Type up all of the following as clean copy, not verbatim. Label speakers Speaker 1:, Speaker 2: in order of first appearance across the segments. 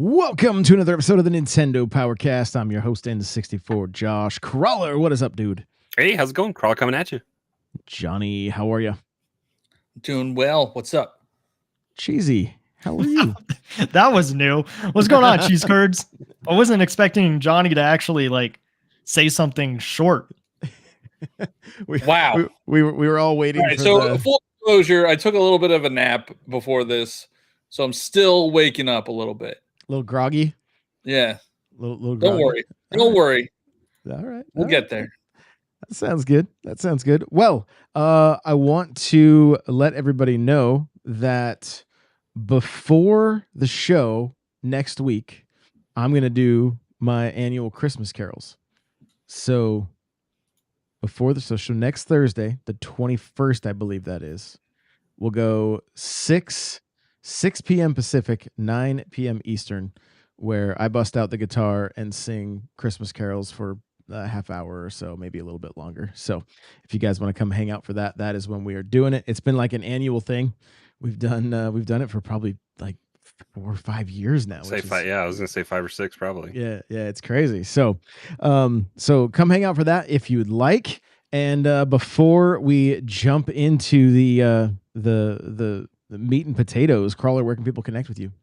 Speaker 1: Welcome to another episode of the Nintendo Powercast. I'm your host, N64, Josh Crawler. What is up, dude?
Speaker 2: Hey, how's it going? Crawler coming at you.
Speaker 1: Johnny, how are you?
Speaker 3: Doing well. What's up?
Speaker 1: Cheesy, how are you?
Speaker 4: That was new. What's going on, cheese curds? I wasn't expecting Johnny to actually say something short.
Speaker 3: Wow.
Speaker 1: We were all waiting.
Speaker 3: All right, so full disclosure, I took a little bit of a nap before this, so I'm still waking up a little bit.
Speaker 1: A little groggy.
Speaker 3: Yeah.
Speaker 1: Little groggy.
Speaker 3: Don't worry. Don't worry.
Speaker 1: All right.
Speaker 3: We'll get there.
Speaker 1: That sounds good. Well, I want to let everybody know that before the show next week, I'm going to do my annual Christmas carols. So before the show next Thursday, the 21st, I believe that is, we'll go 6 p.m. Pacific, 9 p.m. Eastern, where I bust out the guitar and sing Christmas carols for a half hour or so, maybe a little bit longer. So if you guys want to come hang out for that, that is when we are doing it. It's been like an annual thing. We've done it for probably like 4 or 5 years now.
Speaker 2: I was gonna say 5 or 6 probably.
Speaker 1: Yeah, it's crazy. So so come hang out for that if you'd like. And before we jump into the meat and potatoes, Crawler, where can people connect with you?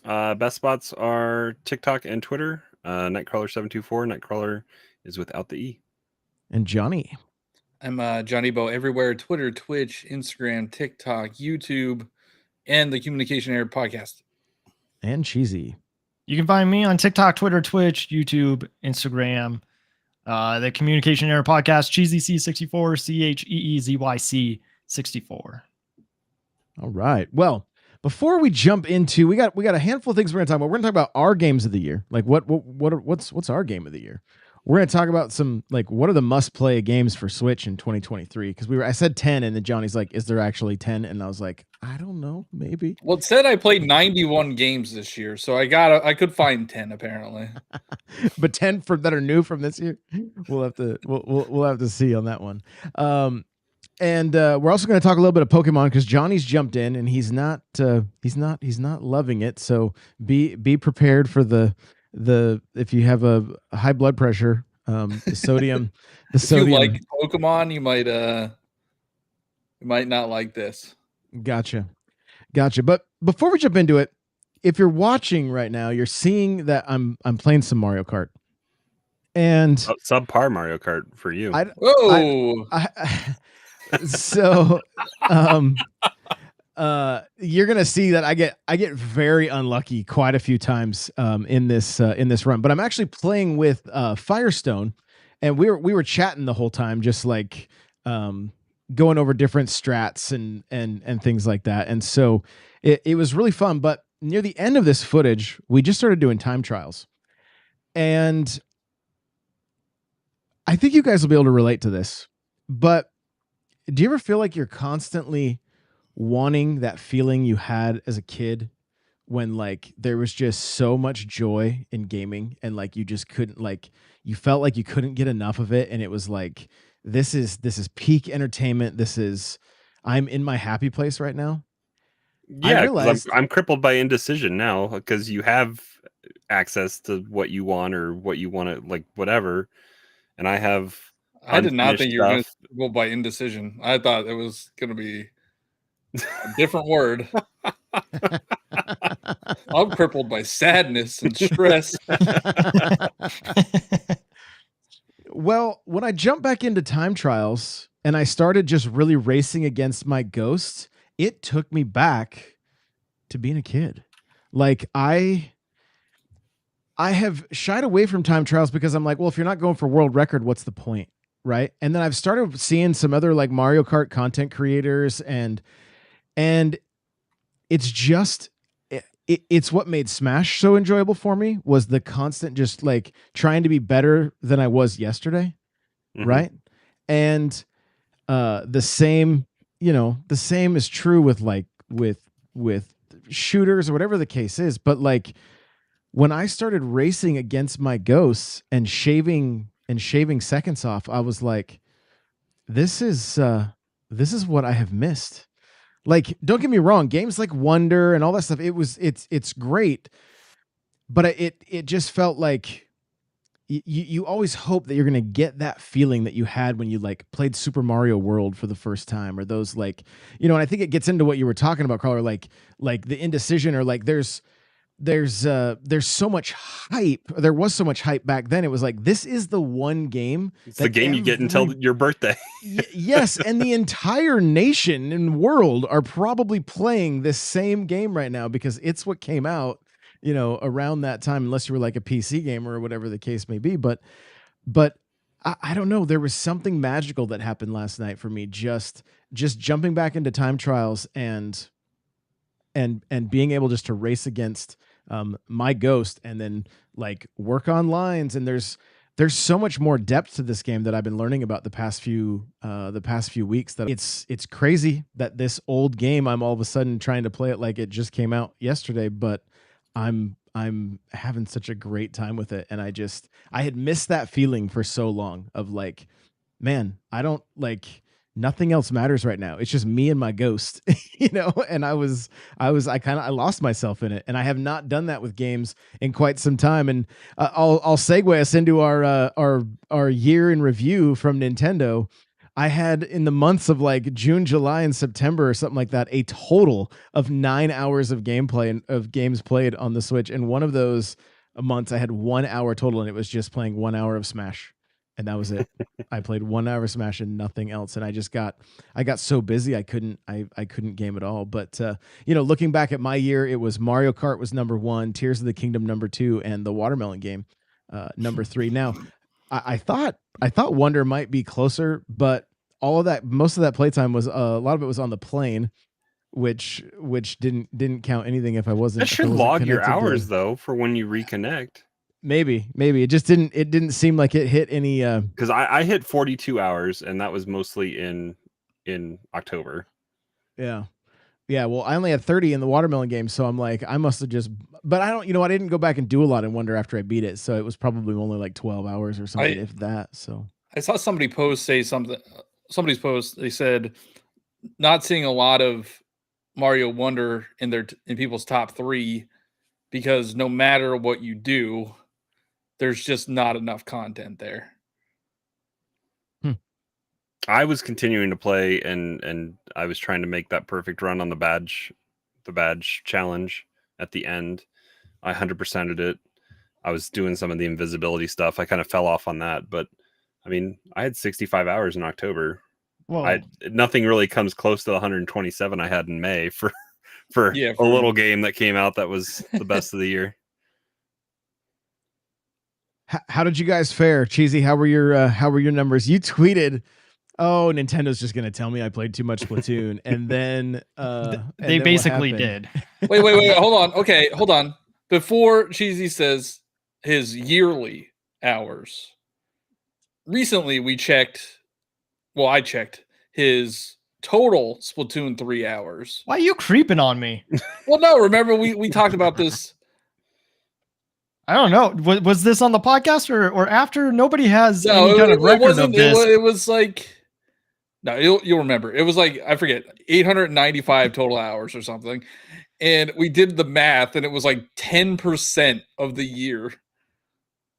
Speaker 2: Best spots are TikTok and Twitter. Nightcrawler724. Nightcrawler is without the E.
Speaker 1: And Johnny.
Speaker 3: I'm Johnny Bo everywhere: Twitter, Twitch, Instagram, TikTok, YouTube, and the Communication Error Podcast.
Speaker 1: And Cheesy.
Speaker 4: You can find me on TikTok, Twitter, Twitch, YouTube, Instagram, the Communication Error Podcast, CheezyC64, CheezyC64.
Speaker 1: All right. Well, before we jump into, we got a handful of things we're going to talk about. We're going to talk about our games of the year. Like what's our game of the year? We're going to talk about some, like, what are the must-play games for Switch in 2023? Because I said 10, and then Johnny's like, is there actually 10? And I was like, I don't know, maybe.
Speaker 3: Well, it said I played 91 games this year, so I could find 10 apparently.
Speaker 1: But 10 that are new from this year. We'll have to see on that one. And we're also going to talk a little bit of Pokemon because Johnny's jumped in and he's not loving it. So be prepared for the if you have a high blood pressure, the sodium.
Speaker 3: If you like Pokemon, you might not like this.
Speaker 1: Gotcha. But before we jump into it, if you're watching right now, you're seeing that I'm playing some Mario Kart. And
Speaker 2: subpar Mario Kart for you.
Speaker 1: So you're gonna see that I get very unlucky quite a few times in this run, but I'm actually playing with Firestone, and we were chatting the whole time, just like going over different strats and things like that. And so it was really fun. But near the end of this footage, we just started doing time trials, and I think you guys will be able to relate to this. But do you ever feel like you're constantly wanting that feeling you had as a kid when, like, there was just so much joy in gaming and, like, you just couldn't, like, you felt like you couldn't get enough of it, and it was like, this is peak entertainment. I'm in my happy place right now.
Speaker 2: Yeah, I'm crippled by indecision now because you have access to what you want or what you want to, like, whatever, and I have.
Speaker 3: I did not think you were going to go by indecision. I thought it was going to be a different word. I'm crippled by sadness and stress.
Speaker 1: Well, when I jumped back into time trials and I started just really racing against my ghosts, it took me back to being a kid. Like, I have shied away from time trials because I'm like, well, if you're not going for world record, what's the point? Right. And then I've started seeing some other, like, Mario Kart content creators, and it's just, it's what made Smash so enjoyable for me, was the constant, just like trying to be better than I was yesterday. Mm-hmm. Right. And the same is true with, like, with shooters or whatever the case is. But, like, when I started racing against my ghosts and shaving seconds off, I was like, this is what I have missed. Like, don't get me wrong, games like Wonder and all that stuff, it's great, but it just felt like you always hope that you're going to get that feeling that you had when you like played Super Mario World for the first time, or those like, and I think it gets into what you were talking about, Carl, or like the indecision, or like there's so much hype. There was so much hype back then. It was like, this is the one game.
Speaker 2: It's the game you get until your birthday.
Speaker 1: Yes. And the entire nation and world are probably playing this same game right now because it's what came out, around that time, unless you were like a PC gamer or whatever the case may be. But I don't know. There was something magical that happened last night for me. Just jumping back into time trials and being able just to race against my ghost and then like work on lines. And there's so much more depth to this game that I've been learning about the past few weeks, that it's crazy that this old game, I'm all of a sudden trying to play it like it just came out yesterday, but I'm having such a great time with it. And I had missed that feeling for so long of like, man, I don't like, nothing else matters right now. It's just me and my ghost, and I lost myself in it. And I have not done that with games in quite some time. And I'll segue us into our year in review from Nintendo. I had, in the months of like June, July, and September or something like that, a total of 9 hours of gameplay and of games played on the Switch. And one of those months I had 1 hour total, and it was just playing 1 hour of Smash. And that was it. I played 1 hour of Smash and nothing else. And I got so busy I couldn't game at all. But looking back at my year, it was Mario Kart was number 1, Tears of the Kingdom number 2, and the Watermelon game number 3. Now, I thought Wonder might be closer, but most of that playtime was a lot of it was on the plane, which didn't count anything if I wasn't.
Speaker 2: That should log your hours though for when you reconnect.
Speaker 1: Maybe it just didn't seem like it hit any.
Speaker 2: Because I hit 42 hours, and that was mostly in October.
Speaker 1: Yeah. Well, I only had 30 in the Watermelon game, so I'm like, I must have just. But I don't, I didn't go back and do a lot in Wonder after I beat it, so it was probably only like 12 hours or something, if that. So
Speaker 3: I saw somebody say something. Somebody's post. They said not seeing a lot of Mario Wonder in people's top 3 because no matter what you do, there's just not enough content there.
Speaker 2: I was continuing to play and I was trying to make that perfect run on the badge challenge at the end. I 100%ed it. I was doing some of the invisibility stuff. I kind of fell off on that, but I mean, I had 65 hours in October.
Speaker 4: Whoa.
Speaker 2: Nothing really comes close to the 127 I had in May for a little game that came out that was the best of the year.
Speaker 1: How did you guys fare? Cheesy, how were your numbers? You tweeted, "Oh, Nintendo's just going to tell me I played too much Splatoon." And then
Speaker 4: they basically did.
Speaker 3: Wait, hold on. Okay, hold on. Before Cheesy says his yearly hours, recently I checked his total Splatoon 3 hours.
Speaker 4: Why are you creeping on me?
Speaker 3: Well, no, remember we talked about this.
Speaker 4: I don't know. Was this on the podcast or after? Nobody has any kind of record of this.
Speaker 3: It was like, no, you'll remember. It was like, I forget, 895 total hours or something. And we did the math, and it was like 10% of the year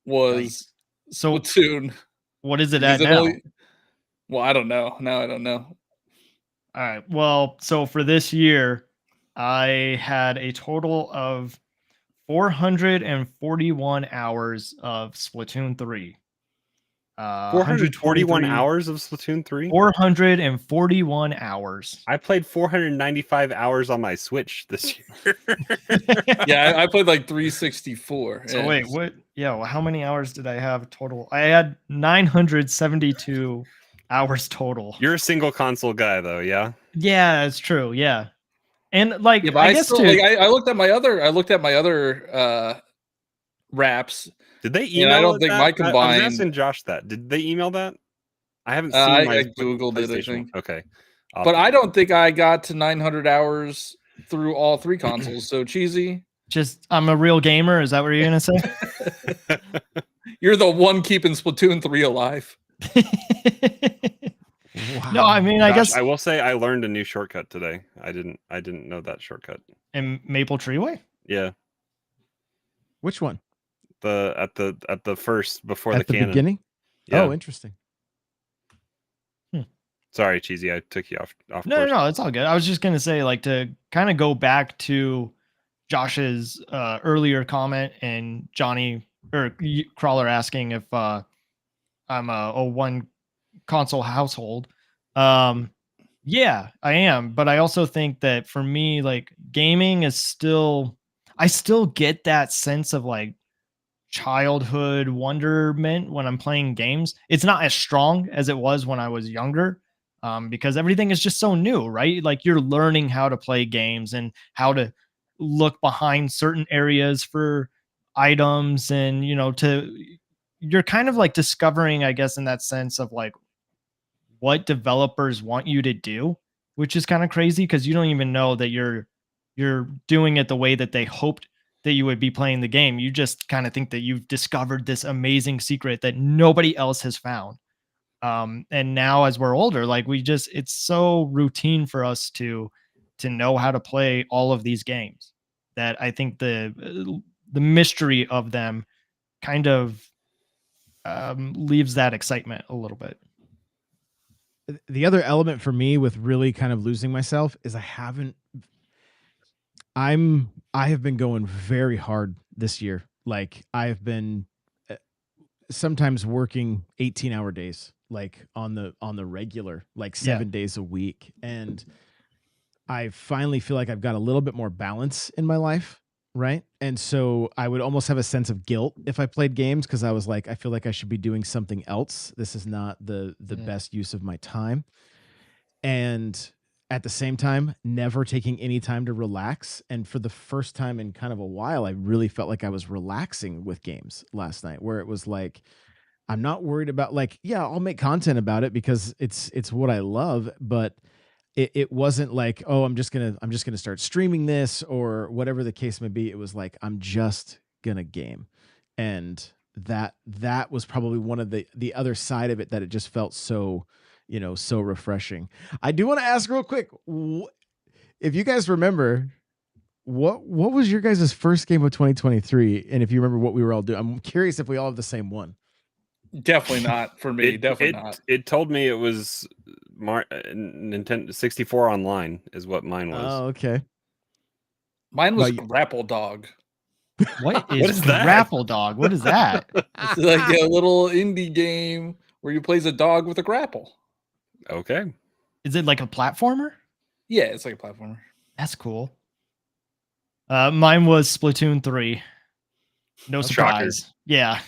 Speaker 3: was Splatoon.
Speaker 4: What is it at now?
Speaker 3: Well, I don't know. Now I don't know.
Speaker 4: All right. Well, so for this year, I had a total of 441 hours of Splatoon 3.
Speaker 2: 441 hours of Splatoon 3?
Speaker 4: 441 hours.
Speaker 2: I played 495 hours on my Switch this year.
Speaker 3: Yeah, I played like 364.
Speaker 4: So wait, what? Yeah, well, how many hours did I have total? I had 972 hours total.
Speaker 2: You're a single console guy, though, yeah?
Speaker 4: Yeah, it's true. Yeah. And like,
Speaker 3: yeah, I guess still, I looked at my other wraps.
Speaker 2: Did they email?
Speaker 3: I don't think my combined.
Speaker 2: I was asking Josh that. Did they email that? I haven't seen.
Speaker 3: I googled it. I think.
Speaker 2: Okay,
Speaker 3: but I don't think I got to 900 hours through all 3 consoles. So Cheesy.
Speaker 4: Just I'm a real gamer. Is that what you're gonna say?
Speaker 3: You're the one keeping Splatoon 3 alive.
Speaker 4: Wow. No, I mean, Josh, I guess
Speaker 2: I will say I learned a new shortcut today. I didn't know that shortcut.
Speaker 4: In Maple Treeway?
Speaker 2: Yeah.
Speaker 1: Which one?
Speaker 2: At the first before
Speaker 1: At the
Speaker 2: cannon.
Speaker 1: beginning?
Speaker 2: Yeah.
Speaker 1: Oh, interesting.
Speaker 2: Sorry, Cheesy, I took you off
Speaker 4: No, it's all good. I was just gonna say, like, to kind of go back to Josh's earlier comment and Johnny or Crawler asking if I'm a one console household. Yeah, I am, but I also think that for me, like, gaming is still, I still get that sense of like childhood wonderment when I'm playing games. It's not as strong as it was when I was younger, because everything is just so new, right? Like, you're learning how to play games and how to look behind certain areas for items, and you're kind of like discovering, I guess, in that sense of like what developers want you to do, which is kind of crazy because you don't even know that you're doing it the way that they hoped that you would be playing the game. You just kind of think that you've discovered this amazing secret that nobody else has found. And now as we're older, like, it's so routine for us to know how to play all of these games that I think the mystery of them kind of leaves that excitement a little bit.
Speaker 1: The other element for me with really kind of losing myself is I have been going very hard this year. Like, I've been sometimes working 18-hour days, like on the regular, like 7 days a week. And I finally feel like I've got a little bit more balance in my life. Right. And so I would almost have a sense of guilt if I played games, because I was like, I feel like I should be doing something else. This is not the best use of my time. And at the same time, never taking any time to relax. And for the first time in kind of a while, I really felt like I was relaxing with games last night, where it was like, I'm not worried about, like, yeah, I'll make content about it because it's what I love, but it wasn't like, oh, I'm just gonna start streaming this or whatever the case may be. It was like, I'm just gonna game. And that was probably one of the other side of it, that it just felt so, so refreshing. I do want to ask real quick, if you guys remember, what was your guys' first game of 2023? And if you remember what we were all doing, I'm curious if we all have the same one.
Speaker 3: Definitely not for me. Definitely not.
Speaker 2: It told me it was Nintendo 64 Online is what mine was.
Speaker 1: Oh, okay.
Speaker 3: Mine was Grapple Dog.
Speaker 4: What is Grapple Dog? What is that?
Speaker 3: It's like a little indie game where you play as a dog with a grapple.
Speaker 2: Okay.
Speaker 4: Is it like a platformer?
Speaker 3: Yeah, it's like a platformer.
Speaker 4: That's cool. Mine was Splatoon 3. No surprise.
Speaker 2: Shocker.
Speaker 4: Yeah.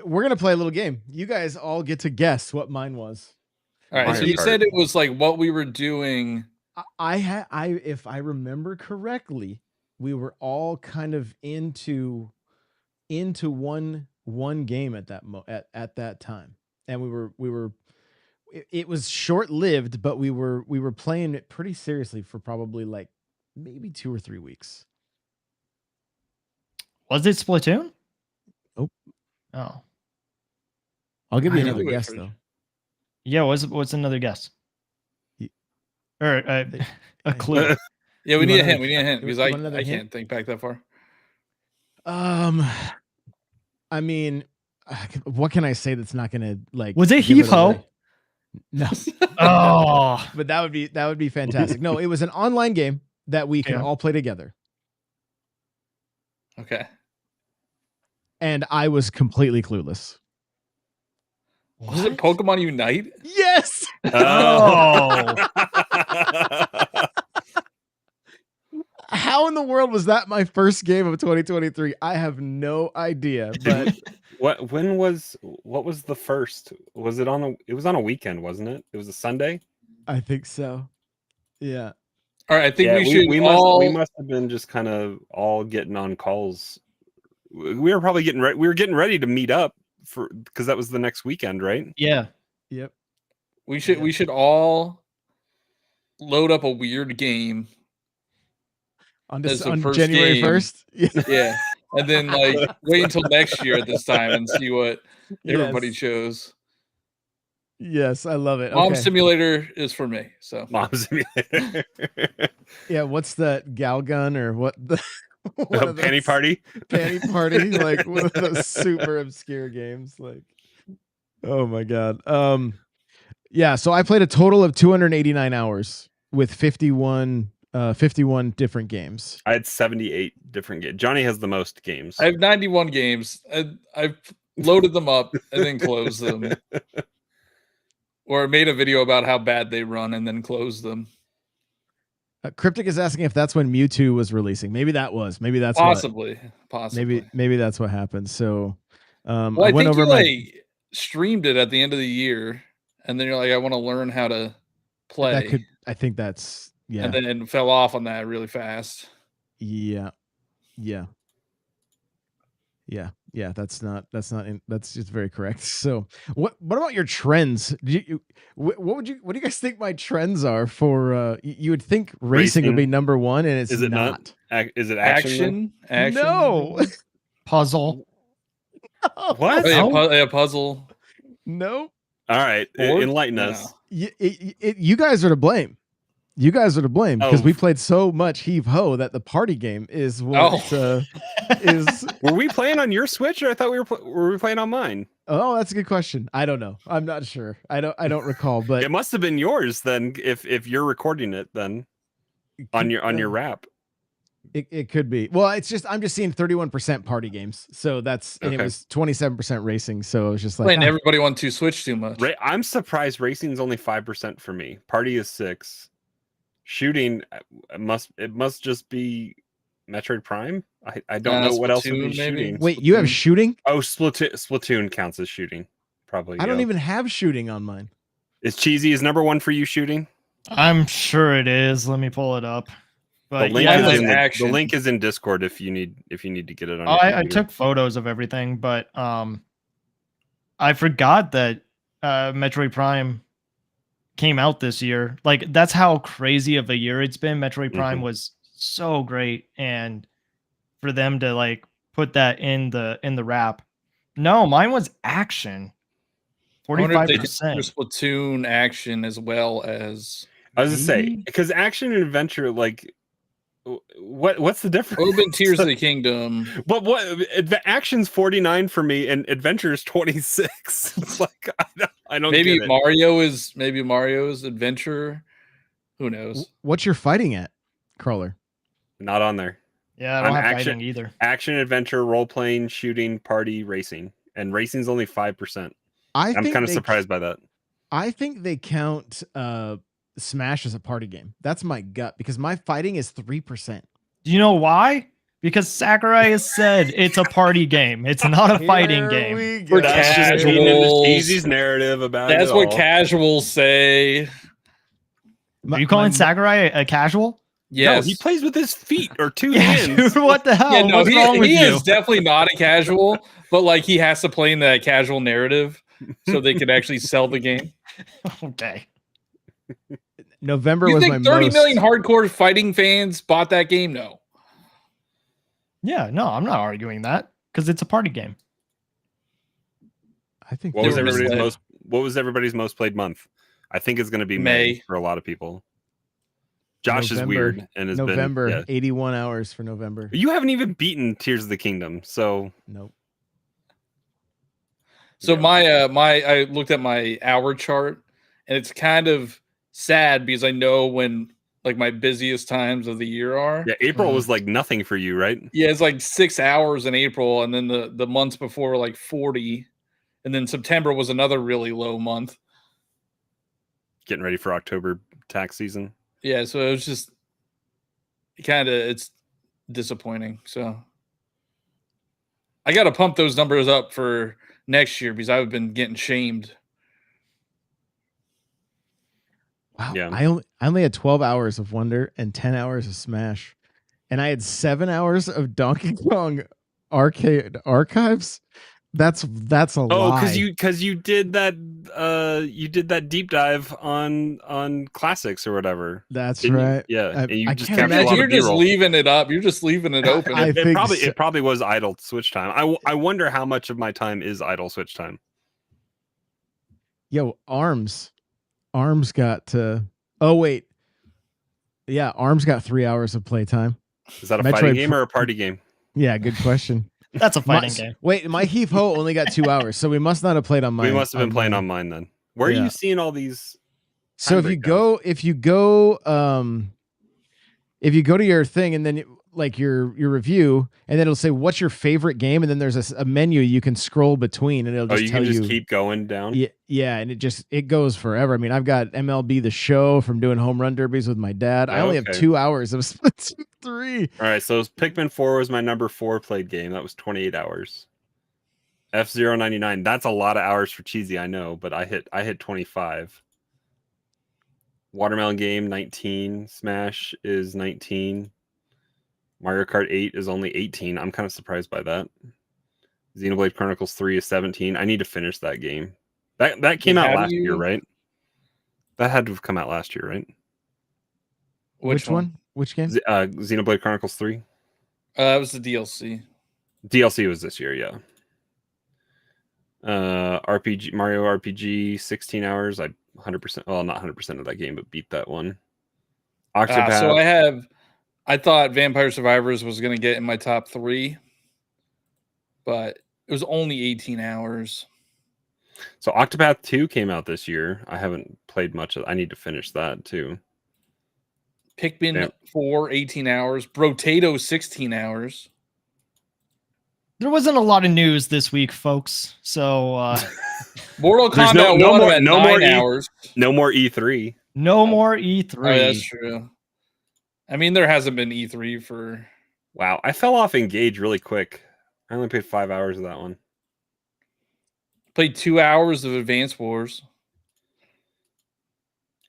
Speaker 1: We're gonna play a little game. You guys all get to guess what mine was.
Speaker 3: All right. So you said it was like what we were doing.
Speaker 1: If I remember correctly, we were all kind of into one game at that time, and we were. It was short lived, but we were playing it pretty seriously for probably like maybe 2 or 3 weeks.
Speaker 4: Was it Splatoon?
Speaker 1: Nope.
Speaker 4: Oh.
Speaker 1: I'll give you another guess though.
Speaker 4: Yeah, what's another guess? Or a clue.
Speaker 3: Yeah, we need a hint. We need a hint because I can't think back that far.
Speaker 1: I mean, what can I say that's not gonna, like?
Speaker 4: Was it Heave Ho?
Speaker 1: No.
Speaker 4: Oh,
Speaker 1: but that would be fantastic. No, it was an online game that we can all play together.
Speaker 3: Okay.
Speaker 1: And I was completely clueless.
Speaker 3: Was it Pokemon Unite?
Speaker 1: Yes.
Speaker 4: Oh.
Speaker 1: How in the world was that my first game of 2023? I have no idea. But
Speaker 2: what was the first? Was it it was on a weekend, wasn't it? It was a Sunday?
Speaker 1: I think so. Yeah.
Speaker 3: All right, I think we
Speaker 2: must have been just kind of all getting on calls. We were probably getting ready. We were getting ready to meet up because that was the next weekend, right?
Speaker 4: Yeah.
Speaker 1: Yep.
Speaker 3: We should all load up a weird game
Speaker 1: on January 1st.
Speaker 3: Yeah. And then like wait until next year at this time and see what everybody chose.
Speaker 1: Yes, I love it.
Speaker 3: Mom Simulator is for me. So
Speaker 2: Mom Simulator.
Speaker 1: Yeah, what's that, Galgun or what? One of
Speaker 2: Penny
Speaker 1: those-
Speaker 2: Party.
Speaker 1: Panty Party, like one of those super obscure games. Like, oh my god. Yeah. So I played a total of 289 hours with 51 different games.
Speaker 2: I had 78 different games. Johnny has the most games.
Speaker 3: I have 91 games. I've loaded them up and then closed them. Or made a video about how bad they run and then closed them.
Speaker 1: Cryptic is asking if that's when Mewtwo was releasing. Maybe that was. Maybe that's
Speaker 3: Possibly.
Speaker 1: Maybe that's what happened. So,
Speaker 3: Well, I think you like streamed it at the end of the year, and then you're like, I want to learn how to play.
Speaker 1: That could. I think that's yeah.
Speaker 3: And then fell off on that really fast.
Speaker 1: Yeah. That's just very correct. So what about your trends? What do you guys think my trends are for you would think racing would be number one, and it's
Speaker 2: Is it
Speaker 1: not.
Speaker 2: Is it action?
Speaker 3: Action?
Speaker 1: No.
Speaker 4: Puzzle.
Speaker 2: What?
Speaker 3: Oh, yeah, puzzle.
Speaker 1: No.
Speaker 2: All right,
Speaker 3: Board?
Speaker 2: enlighten
Speaker 3: No.
Speaker 2: us.
Speaker 1: You guys are to blame. You guys are to blame because
Speaker 2: Oh.
Speaker 1: we played so much heave ho that the party game is what is.
Speaker 2: Were we playing on your Switch, or I thought were we playing on mine?
Speaker 1: Oh, that's a good question. I don't know. I'm not sure. I don't recall, but
Speaker 2: It must have been yours then. If you're recording it, then on your wrap.
Speaker 1: It could be. Well, I'm just seeing 31% party games. So that's and
Speaker 2: Okay.
Speaker 1: it was 27% racing. So it was just like
Speaker 3: Playing everybody want to switch too much.
Speaker 2: I'm surprised racing's only 5% for me. Party is 6%. Shooting it must just be Metroid Prime. I don't know what else would be
Speaker 3: Splatoon, maybe?
Speaker 2: shooting.
Speaker 1: wait, you have shooting?
Speaker 2: Oh, Splatoon counts as shooting. Probably.
Speaker 1: I don't
Speaker 2: yeah.
Speaker 1: even have shooting on mine.
Speaker 2: Is Cheesy is number 1 for you shooting?
Speaker 4: I'm sure it is. Let me pull it up. But
Speaker 2: The link,
Speaker 3: yeah,
Speaker 2: is
Speaker 3: like
Speaker 2: in the
Speaker 3: action.
Speaker 2: link is in Discord if you need to get it on.
Speaker 4: Oh,
Speaker 2: your
Speaker 4: I
Speaker 2: computer.
Speaker 4: took photos of everything, but I forgot that Metroid Prime came out this year. Like that's how crazy of a year it's been. Metroid Prime was so great, and for them to like put that in the wrap. No, mine was action.
Speaker 3: I wonder if they did
Speaker 4: 45%.
Speaker 3: Splatoon action as well as.
Speaker 2: I was to say
Speaker 4: Maybe?
Speaker 2: because action and adventure, like, what's the difference?
Speaker 3: What would have been Tears of the Kingdom?
Speaker 2: But what the action's 49 for me and adventure is 26. It's like I don't
Speaker 3: Maybe
Speaker 2: get it.
Speaker 3: Mario's adventure. Who knows?
Speaker 1: What's your fighting at, Crawler?
Speaker 2: Not on there.
Speaker 4: Yeah, I don't
Speaker 2: I'm
Speaker 4: have fighting either.
Speaker 2: Action, adventure, role playing, shooting, party, racing, and racing's only 5%. I'm kind of surprised by that.
Speaker 1: I think they count Smash as a party game. That's my gut because my fighting is 3%.
Speaker 4: Do you know why? Because Sakurai has said it's a party game. It's not a fighting game.
Speaker 3: For
Speaker 2: That's just feeding into
Speaker 3: casuals.
Speaker 2: Cheesy's narrative about
Speaker 3: That's
Speaker 2: it
Speaker 3: what
Speaker 2: all.
Speaker 3: casuals say.
Speaker 4: Are you calling Sakurai a casual?
Speaker 3: Yes.
Speaker 2: No, he plays with his feet or two
Speaker 4: Yeah,
Speaker 2: hands.
Speaker 4: dude, what the hell?
Speaker 3: Yeah, no,
Speaker 4: What's wrong with
Speaker 3: he
Speaker 4: you?
Speaker 3: is definitely not a casual, but like he has to play in that casual narrative so they could actually sell the game.
Speaker 4: Okay.
Speaker 1: November
Speaker 3: You
Speaker 1: was
Speaker 3: think
Speaker 1: my
Speaker 3: 30
Speaker 1: most.
Speaker 3: million hardcore fighting fans bought that game? No.
Speaker 4: Yeah, no, I'm not arguing that because it's a party game.
Speaker 1: I think
Speaker 2: What was
Speaker 3: They were
Speaker 2: everybody's most played month? I think it's going to be
Speaker 3: May.
Speaker 2: May for a lot of people. Josh
Speaker 1: November.
Speaker 2: is weird and has
Speaker 1: November,
Speaker 2: been.
Speaker 1: 81 hours for November.
Speaker 2: Yeah. You haven't even beaten Tears of the Kingdom, so
Speaker 1: Nope.
Speaker 3: So
Speaker 2: Yeah.
Speaker 3: I looked at my hour chart and it's kind of sad because I know when like my busiest times of the year are.
Speaker 2: yeah, April was like nothing for you, right?
Speaker 3: Yeah, it's like 6 hours in April, and then the months before were like 40, and then September was another really low month.
Speaker 2: Getting ready for October tax season.
Speaker 3: Yeah, so it was just it's disappointing. So I got to pump those numbers up for next year because I've been getting shamed.
Speaker 1: Wow.
Speaker 2: Yeah.
Speaker 1: I only had 12 hours of Wonder and 10 hours of Smash. And I had 7 hours of Donkey Kong arcade archives. That's a lie.
Speaker 2: because you did that deep dive on classics or whatever.
Speaker 1: That's
Speaker 2: Didn't you?
Speaker 1: right.
Speaker 2: Yeah, and you
Speaker 1: I
Speaker 2: just
Speaker 1: can't
Speaker 2: captured a lot
Speaker 1: imagine-
Speaker 3: You're
Speaker 2: of
Speaker 3: just
Speaker 2: B-roll.
Speaker 3: leaving it up. You're just leaving it open.
Speaker 1: I think
Speaker 2: It probably was idle Switch time. I wonder how much of my time is idle Switch time.
Speaker 1: Yo, Arms got oh wait. Yeah, Arms got 3 hours of playtime.
Speaker 2: Is that a
Speaker 1: Metroid
Speaker 2: fighting game
Speaker 1: Pro-
Speaker 2: or a party game?
Speaker 1: Yeah, good question.
Speaker 4: That's a fighting game.
Speaker 1: Wait, my Heave Ho only got 2 hours, so we must not have played on
Speaker 2: We
Speaker 1: mine.
Speaker 2: must have been playing on mine then. Where are
Speaker 1: Yeah.
Speaker 2: you seeing all these?
Speaker 1: So if you go to your thing and then like your review, and then it'll say what's your favorite game, and then there's a menu you can scroll between, and it'll just tell you.
Speaker 2: Keep going down.
Speaker 1: Yeah, and it goes forever. I mean, I've got MLB The Show from doing home run derbies with my dad. I only have 2 hours of Splatoon 3.
Speaker 2: All right, so Pikmin 4 was my number 4 played game. That was 28 hours. F-099. That's a lot of hours for cheesy, I know, but I hit 25. Watermelon Game 19. Smash is 19. Mario Kart 8 is only 18. I'm kind of surprised by that. Xenoblade Chronicles 3 is 17. I need to finish that game. That came out last year, right? That had to have come out last year, right?
Speaker 1: Which one? Which game?
Speaker 2: Xenoblade Chronicles 3.
Speaker 3: It was the DLC.
Speaker 2: DLC was this year, yeah. RPG Mario RPG 16 hours. I 100%, well, not 100% of that game, but beat that one. Octopath.
Speaker 3: So I thought Vampire Survivors was going to get in my top 3, but it was only 18 hours.
Speaker 2: So Octopath 2 came out this year. I haven't played much of it. I need to finish that too.
Speaker 3: Pikmin 4, 18 hours. Brotato, 16 hours.
Speaker 4: There wasn't a lot of news this week, folks. So
Speaker 3: Mortal Kombat 1 at 9 hours.
Speaker 2: No more E3.
Speaker 4: No more E3.
Speaker 3: Oh, that's true. I mean, there hasn't been E3 for...
Speaker 2: Wow, I fell off Engage really quick. I only played 5 hours of that one.
Speaker 3: Played 2 hours of Advance Wars.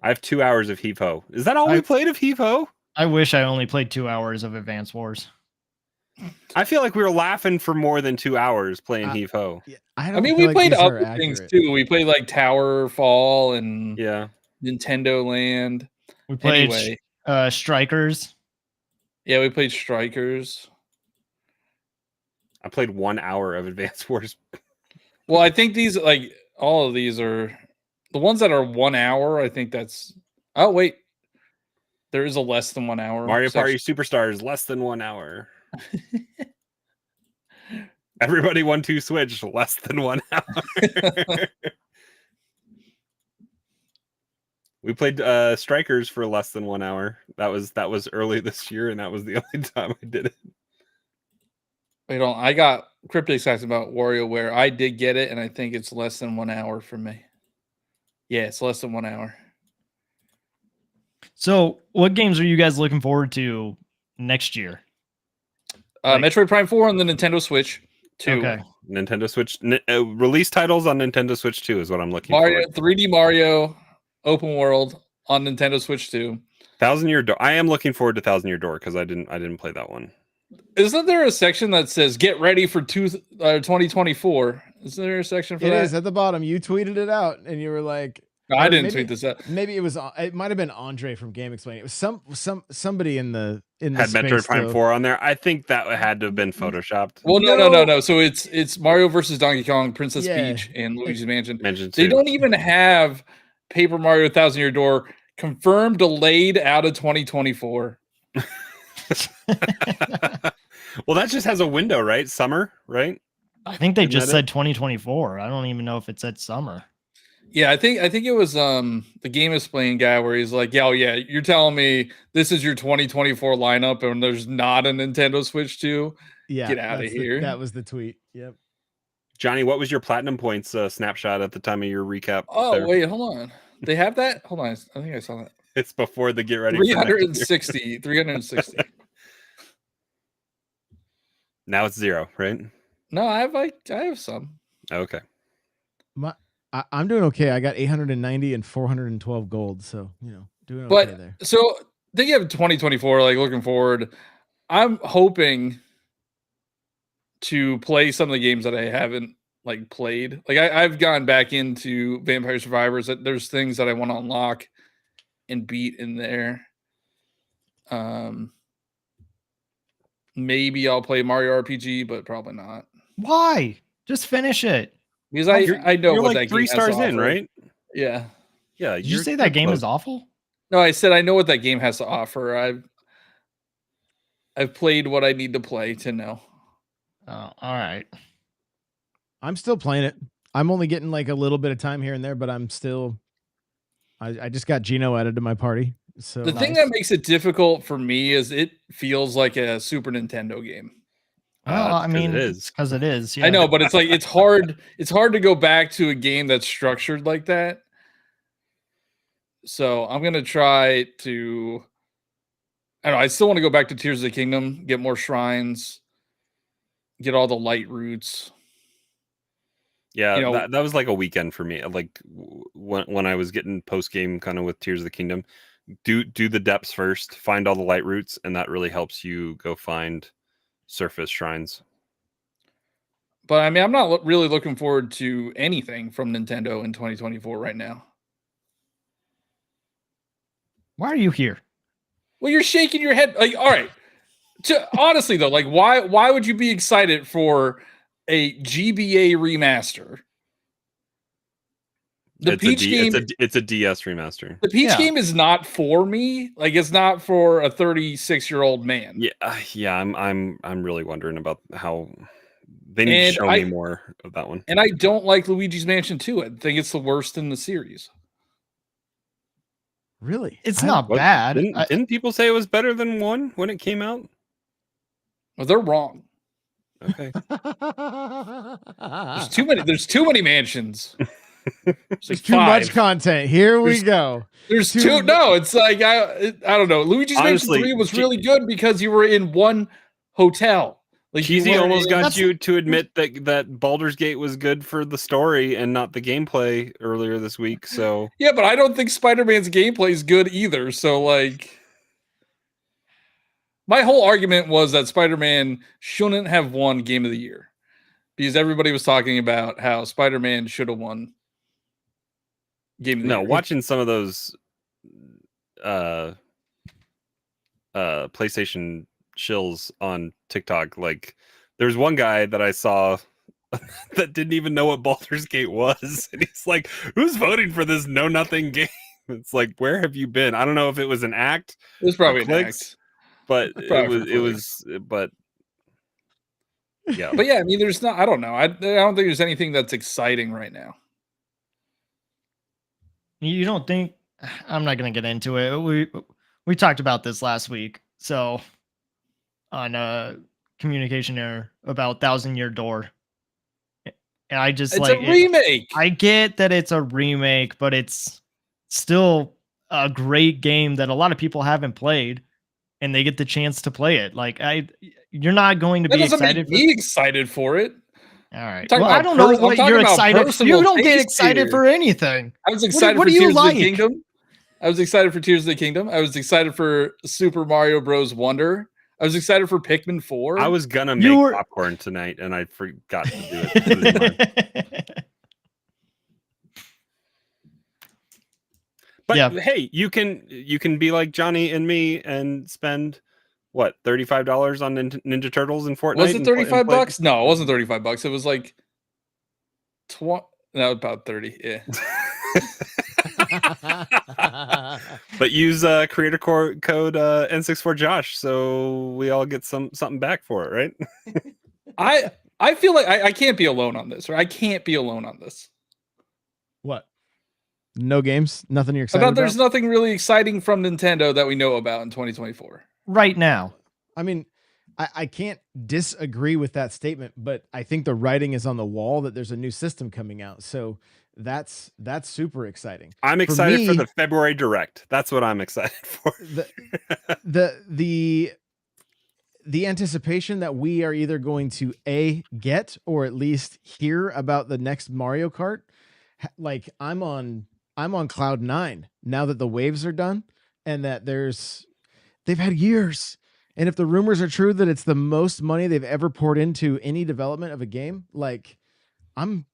Speaker 2: I have 2 hours of Heave Ho. Is that all we played of Heave Ho?
Speaker 4: I wish I only played 2 hours of Advance Wars.
Speaker 2: I feel like we were laughing for more than 2 hours playing Heave Ho.
Speaker 1: Yeah,
Speaker 3: I mean, we played other things too. We played like Tower Fall and Nintendo Land.
Speaker 4: We played Strikers.
Speaker 3: Yeah, we played Strikers.
Speaker 2: I played 1 hour of Advance Wars.
Speaker 3: Well, I think all of these are the ones that are 1 hour. I think that's. Oh wait, there is a less than 1 hour.
Speaker 2: Mario Party Superstars less than 1 hour. Everybody 1-2 Switch less than 1 hour. We played Strikers for less than 1 hour. That was early this year, and that was the only time I did it.
Speaker 3: Wait on, I got Cryptic Facts about WarioWare. I did get it, and I think it's less than 1 hour for me. Yeah, it's less than 1 hour.
Speaker 4: So, what games are you guys looking forward to next year?
Speaker 3: Metroid Prime 4 on the Nintendo Switch 2.
Speaker 2: Okay. Nintendo Switch release titles on Nintendo Switch 2 is what I'm looking for.
Speaker 3: 3D Mario Open World on Nintendo Switch 2.
Speaker 2: 1,000 Year Door. I am looking forward to 1,000 Year Door because I didn't play that one.
Speaker 3: Isn't there a section that says "Get ready for 2024"? Isn't there a section for that?
Speaker 1: It is at the bottom. You tweeted it out, and you were like,
Speaker 3: No, I didn't tweet this out.
Speaker 1: Maybe it might have been Andre from Game Explain. It was somebody in the
Speaker 2: had Metroid Prime 4 on there. I think that had to have been photoshopped.
Speaker 3: Well, no. So it's Mario versus Donkey Kong, Princess Peach, and Luigi's Mansion. They don't even have Paper Mario 1,000 Year Door confirmed, delayed out of 2024.
Speaker 2: Well, that just has a window, right? Summer, right?
Speaker 4: I think they just said 2024. I don't even know if it said summer.
Speaker 3: Yeah, I think it was the Game Explain guy where he's like, "Yeah, you're telling me this is your 2024 lineup and there's not a Nintendo Switch 2?
Speaker 1: Yeah,
Speaker 3: get out of here."
Speaker 1: That was the tweet. Yep.
Speaker 2: Johnny, what was your platinum points snapshot at the time of your recap?
Speaker 3: Oh, wait, hold on. They have that? Hold on. I think I saw that.
Speaker 2: It's before the get ready.
Speaker 3: 360. 360.
Speaker 2: Now it's 0, right?
Speaker 3: No, I have some.
Speaker 2: Okay.
Speaker 1: I'm doing okay. I got 890 and 412 gold, so doing okay there.
Speaker 3: So they have 2024. Like looking forward, I'm hoping to play some of the games that I haven't played. Like I've gone back into Vampire Survivors. That there's things that I want to unlock and beat in there. Maybe I'll play Mario RPG, but probably not.
Speaker 4: Why? Just finish it.
Speaker 3: Because I know
Speaker 2: you're
Speaker 3: what
Speaker 2: like
Speaker 3: that
Speaker 2: 3
Speaker 3: game has
Speaker 2: stars
Speaker 3: to
Speaker 2: in,
Speaker 3: offer.
Speaker 2: right?
Speaker 3: Yeah.
Speaker 2: Yeah.
Speaker 4: Did you say that game is awful?
Speaker 3: No, I said I know what that game has to offer. I've played what I need to play to know.
Speaker 4: Oh, all right.
Speaker 1: I'm still playing it. I'm only getting like a little bit of time here and there, but I'm still. I just got Gino added to my party. So
Speaker 3: The thing that makes it difficult for me is it feels like a Super Nintendo game.
Speaker 4: Well,
Speaker 2: That's
Speaker 4: I
Speaker 2: 'cause it
Speaker 4: mean,
Speaker 2: is.
Speaker 4: it's because it is. Yeah.
Speaker 3: I know, but it's like it's hard to go back to a game that's structured like that. So I'm gonna try to. I don't know. I still want to go back to Tears of the Kingdom, get more shrines, get all the light roots.
Speaker 2: Yeah,
Speaker 3: You know,
Speaker 2: that was like a weekend for me. Like when I was getting post game kind of with Tears of the Kingdom, do the depths first, find all the light roots, and that really helps you go find surface shrines.
Speaker 3: but I mean, I'm not really looking forward to anything from Nintendo in 2024 right now.
Speaker 4: Why are you here?
Speaker 3: Well, you're shaking your head. Like, all right. Honestly though, like why would you be excited for a GBA remaster? The Peach game,
Speaker 2: it's a DS remaster.
Speaker 3: the Peach
Speaker 4: Yeah.
Speaker 3: game is not for me. Like it's not for a 36-year-old man.
Speaker 2: Yeah. I'm really wondering about how they need to show me more of that one.
Speaker 3: And I don't like Luigi's Mansion 2. I think it's the worst in the series.
Speaker 1: really,
Speaker 4: It's not bad.
Speaker 2: Didn't people say it was better than 1 when it came out?
Speaker 3: Well, they're wrong.
Speaker 2: Okay.
Speaker 3: There's too many mansions.
Speaker 1: There's too much content. Here we go.
Speaker 3: There's two. No, it's like I don't know. Luigi's
Speaker 2: Honestly,
Speaker 3: Mansion 3 was really good because you were in one hotel. Like
Speaker 2: Cheesy almost got
Speaker 4: That's-
Speaker 2: you to admit that Baldur's Gate was good for the story and not the gameplay earlier this week. So
Speaker 3: yeah, but I don't think Spider-Man's gameplay is good either. So like, my whole argument was that Spider-Man shouldn't have won Game of the Year because everybody was talking about how Spider-Man should have won Game of the Year.
Speaker 2: watching some of those PlayStation shills on TikTok, like there's one guy that I saw that didn't even know what Baldur's Gate was, and he's like, "Who's voting for this know nothing game?" It's like, where have you been? I don't know if it was an act,
Speaker 3: It was probably an
Speaker 2: clicks,
Speaker 3: act.
Speaker 2: but
Speaker 3: Probably
Speaker 2: it was, but yeah.
Speaker 3: But yeah, I mean, there's not. I don't know. I don't think there's anything that's exciting right now.
Speaker 4: You don't think? I'm not gonna get into it. We talked about this last week. So on communication error about 1,000-Year Door, and I just
Speaker 3: It's
Speaker 4: like
Speaker 3: a remake.
Speaker 4: I get that it's a remake, but it's still a great game that a lot of people haven't played, and they get the chance to play it. Like you're not going to
Speaker 3: That
Speaker 4: be
Speaker 3: doesn't
Speaker 4: excited.
Speaker 3: make me excited for it.
Speaker 4: All right.
Speaker 3: talking
Speaker 4: Well, I
Speaker 3: about
Speaker 4: don't know
Speaker 3: pers- I'm
Speaker 4: what
Speaker 3: talking
Speaker 4: you're
Speaker 3: about
Speaker 4: excited.
Speaker 3: personal
Speaker 4: You don't get
Speaker 3: taste
Speaker 4: excited
Speaker 3: here.
Speaker 4: for anything.
Speaker 3: I was excited
Speaker 4: what
Speaker 3: for
Speaker 4: do you
Speaker 3: Tears
Speaker 4: like?
Speaker 3: of the Kingdom. I was excited for Tears of the Kingdom. I was excited for Super Mario Bros. Wonder. I was excited for Pikmin 4.
Speaker 2: I was gonna make popcorn tonight, and I forgot to do it. But
Speaker 4: yeah.
Speaker 2: Hey, you can be like Johnny and me and spend what $35 on Ninja Turtles and Fortnite.
Speaker 3: Was it $35? No, it wasn't $35. It was like 20. No, about 30. Yeah.
Speaker 2: But use creator code N64Josh, so we all get something back for it, right?
Speaker 3: I feel like I can't be alone on this, or I can't be alone on this.
Speaker 1: What? No games? Nothing you're excited about?
Speaker 3: There's nothing really exciting from Nintendo that we know about in 2024.
Speaker 4: Right now.
Speaker 1: I mean, I can't disagree with that statement, but I think the writing is on the wall that there's a new system coming out. So that's super exciting.
Speaker 2: I'm excited for the February Direct. That's what I'm excited for.
Speaker 1: The anticipation that we are either going to get or at least hear about the next Mario Kart. Like I'm on cloud 9 now that the waves are done and that they've had years. And if the rumors are true that it's the most money they've ever poured into any development of a game, like I'm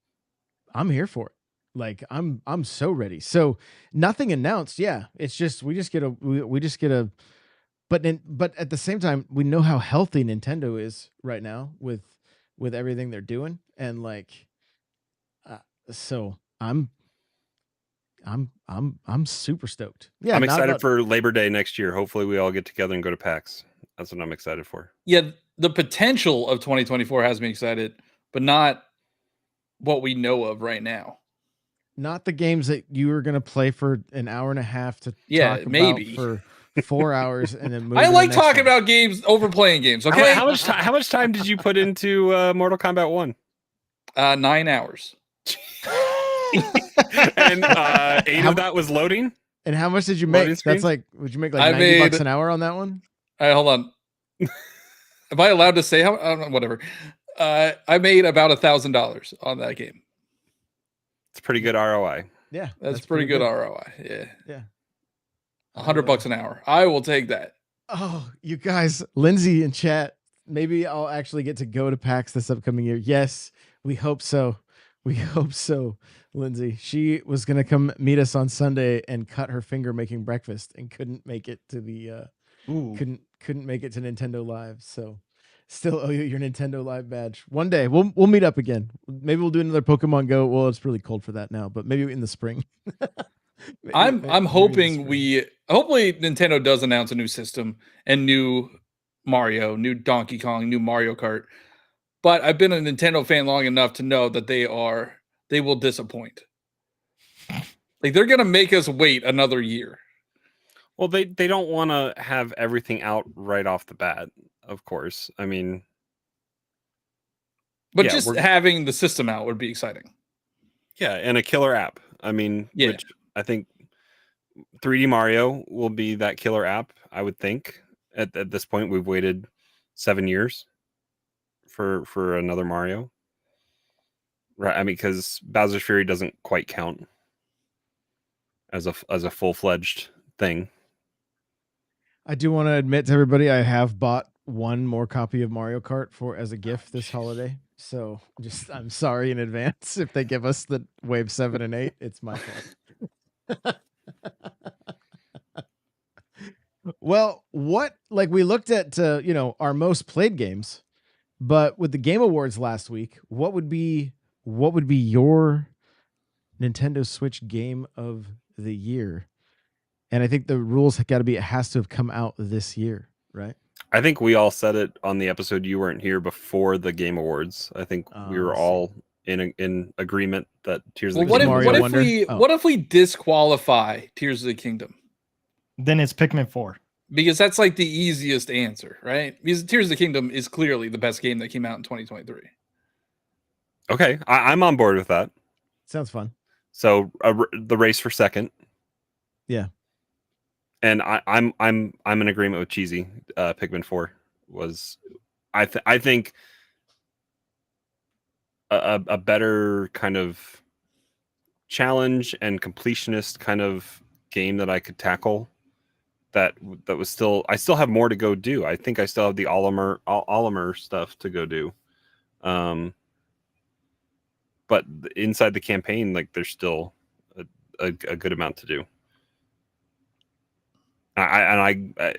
Speaker 1: here for it. Like I'm so ready. So nothing announced. Yeah. It's just, we just get a, but at the same time, we know how healthy Nintendo is right now with everything they're doing. And like, so I'm super stoked. Yeah.
Speaker 2: I'm excited for Labor Day next year. Hopefully we all get together and go to PAX. That's what I'm excited for.
Speaker 3: Yeah, the potential of 2024 has me excited, but not what we know of right now.
Speaker 1: Not the games that you were going to play for an hour and a half to
Speaker 3: Yeah,
Speaker 1: talk about
Speaker 3: maybe.
Speaker 1: for 4 hours and then move.
Speaker 3: I
Speaker 1: to
Speaker 3: like
Speaker 1: the next
Speaker 3: talking
Speaker 1: one.
Speaker 3: about games over playing games. Okay,
Speaker 2: How much time did you put into Mortal Kombat 1?
Speaker 3: 9 hours.
Speaker 2: And 8 of that was loading.
Speaker 1: And how much did you
Speaker 2: Loading
Speaker 1: make?
Speaker 2: screens?
Speaker 1: That's like, would you make like
Speaker 3: I
Speaker 1: $90
Speaker 3: made-
Speaker 1: an hour on that one?
Speaker 3: All right, hold on. Am I allowed to say how? Whatever. I made about $1,000 on that game.
Speaker 2: It's pretty good ROI.
Speaker 1: Yeah,
Speaker 3: That's pretty good ROI. Yeah,
Speaker 1: Yeah,
Speaker 3: $100 an hour. I will take that.
Speaker 1: Oh, you guys, Lindsay in chat. Maybe I'll actually get to go to PAX this upcoming year. Yes, we hope so. We hope so, Lindsay. She was gonna come meet us on Sunday and cut her finger making breakfast and couldn't make it to the couldn't make it to Nintendo Live. So still owe you your Nintendo Live badge. One day we'll meet up again. Maybe we'll do another Pokemon Go. Well, it's really cold for that now, but maybe in the spring.
Speaker 3: I'm hoping hopefully Nintendo does announce a new system and new Mario, new Donkey Kong, new Mario Kart. But I've been a Nintendo fan long enough to know that they will disappoint. Like they're gonna make us wait another year.
Speaker 2: Well, they don't want to have everything out right off the bat, of course. I mean,
Speaker 3: but
Speaker 2: yeah,
Speaker 3: just having the system out would be exciting.
Speaker 2: Yeah, and a killer app. I mean,
Speaker 3: Yeah.
Speaker 2: which I think 3D Mario will be that killer app, I would think. At this point, we've waited 7 years for another Mario. Right, I mean, because Bowser's Fury doesn't quite count as a full-fledged thing.
Speaker 1: I do want to admit to everybody I have bought one more copy of Mario Kart as a gift this holiday. So I'm sorry in advance if they give us the Wave 7 and 8. It's my fault. Well, we looked at our most played games, but with the Game Awards last week, what would be your Nintendo Switch game of the year? And I think the rules have got to be it has to have come out this year, right?
Speaker 2: I think we all said it on the episode. You weren't here before the Game Awards. I think we were all in agreement that Tears of the Kingdom.
Speaker 3: What if we disqualify Tears of the Kingdom?
Speaker 4: Then it's Pikmin 4.
Speaker 3: Because that's like the easiest answer, right? Because Tears of the Kingdom is clearly the best game that came out in 2023.
Speaker 2: Okay, I'm on board with that.
Speaker 1: Sounds fun.
Speaker 2: So the race for second.
Speaker 1: Yeah.
Speaker 2: And I'm in agreement with Cheesy. Pikmin 4 was, I think, a better kind of challenge and completionist kind of game that I could tackle. That was still, I still have more to go do. I think I still have the Olimar stuff to go do. But inside the campaign, like there's still a good amount to do. I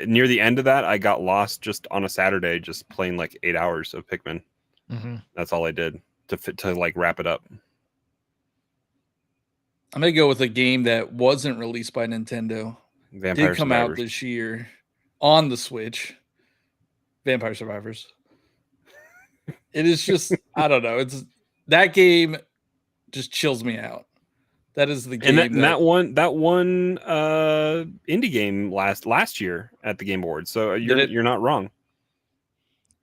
Speaker 2: near the end of that, I got lost just on a Saturday, just playing like 8 hours of Pikmin.
Speaker 4: Mm-hmm.
Speaker 2: That's all I did to like wrap it up.
Speaker 3: I'm gonna go with a game that wasn't released by Nintendo.
Speaker 2: Vampire
Speaker 3: did come
Speaker 2: Survivors.
Speaker 3: out this year on the Switch. Vampire Survivors. It is just I don't know. It's that game just chills me out. That is the game.
Speaker 2: And that one indie game last year at the Game Awards. So you're not wrong.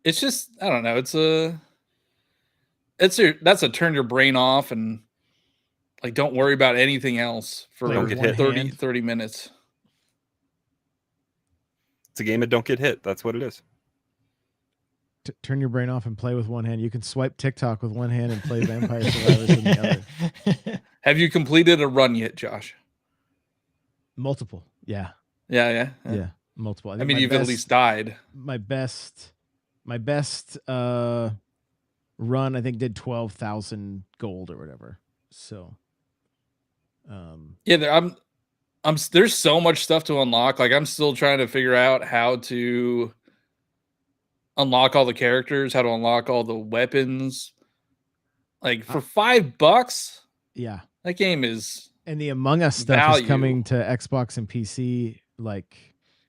Speaker 3: It's just I don't know. That's a turn your brain off and like don't worry about anything else for
Speaker 2: Don't get hit.
Speaker 3: 30 minutes.
Speaker 2: It's a game that don't get hit. That's what it is.
Speaker 1: Turn your brain off and play with one hand. You can swipe TikTok with one hand and play Vampire Survivors with the other.
Speaker 3: Have you completed a run yet, Josh?
Speaker 1: Multiple. Yeah.
Speaker 3: Yeah.
Speaker 1: Multiple.
Speaker 3: I mean, you've at least died.
Speaker 1: My best run, I think, did 12,000 gold or whatever. So,
Speaker 3: yeah, there's so much stuff to unlock. Like I'm still trying to figure out how to unlock all the characters, how to unlock all the weapons. Like for $5,
Speaker 1: yeah,
Speaker 3: that game is.
Speaker 1: And the Among Us stuff is coming to Xbox and PC. Like,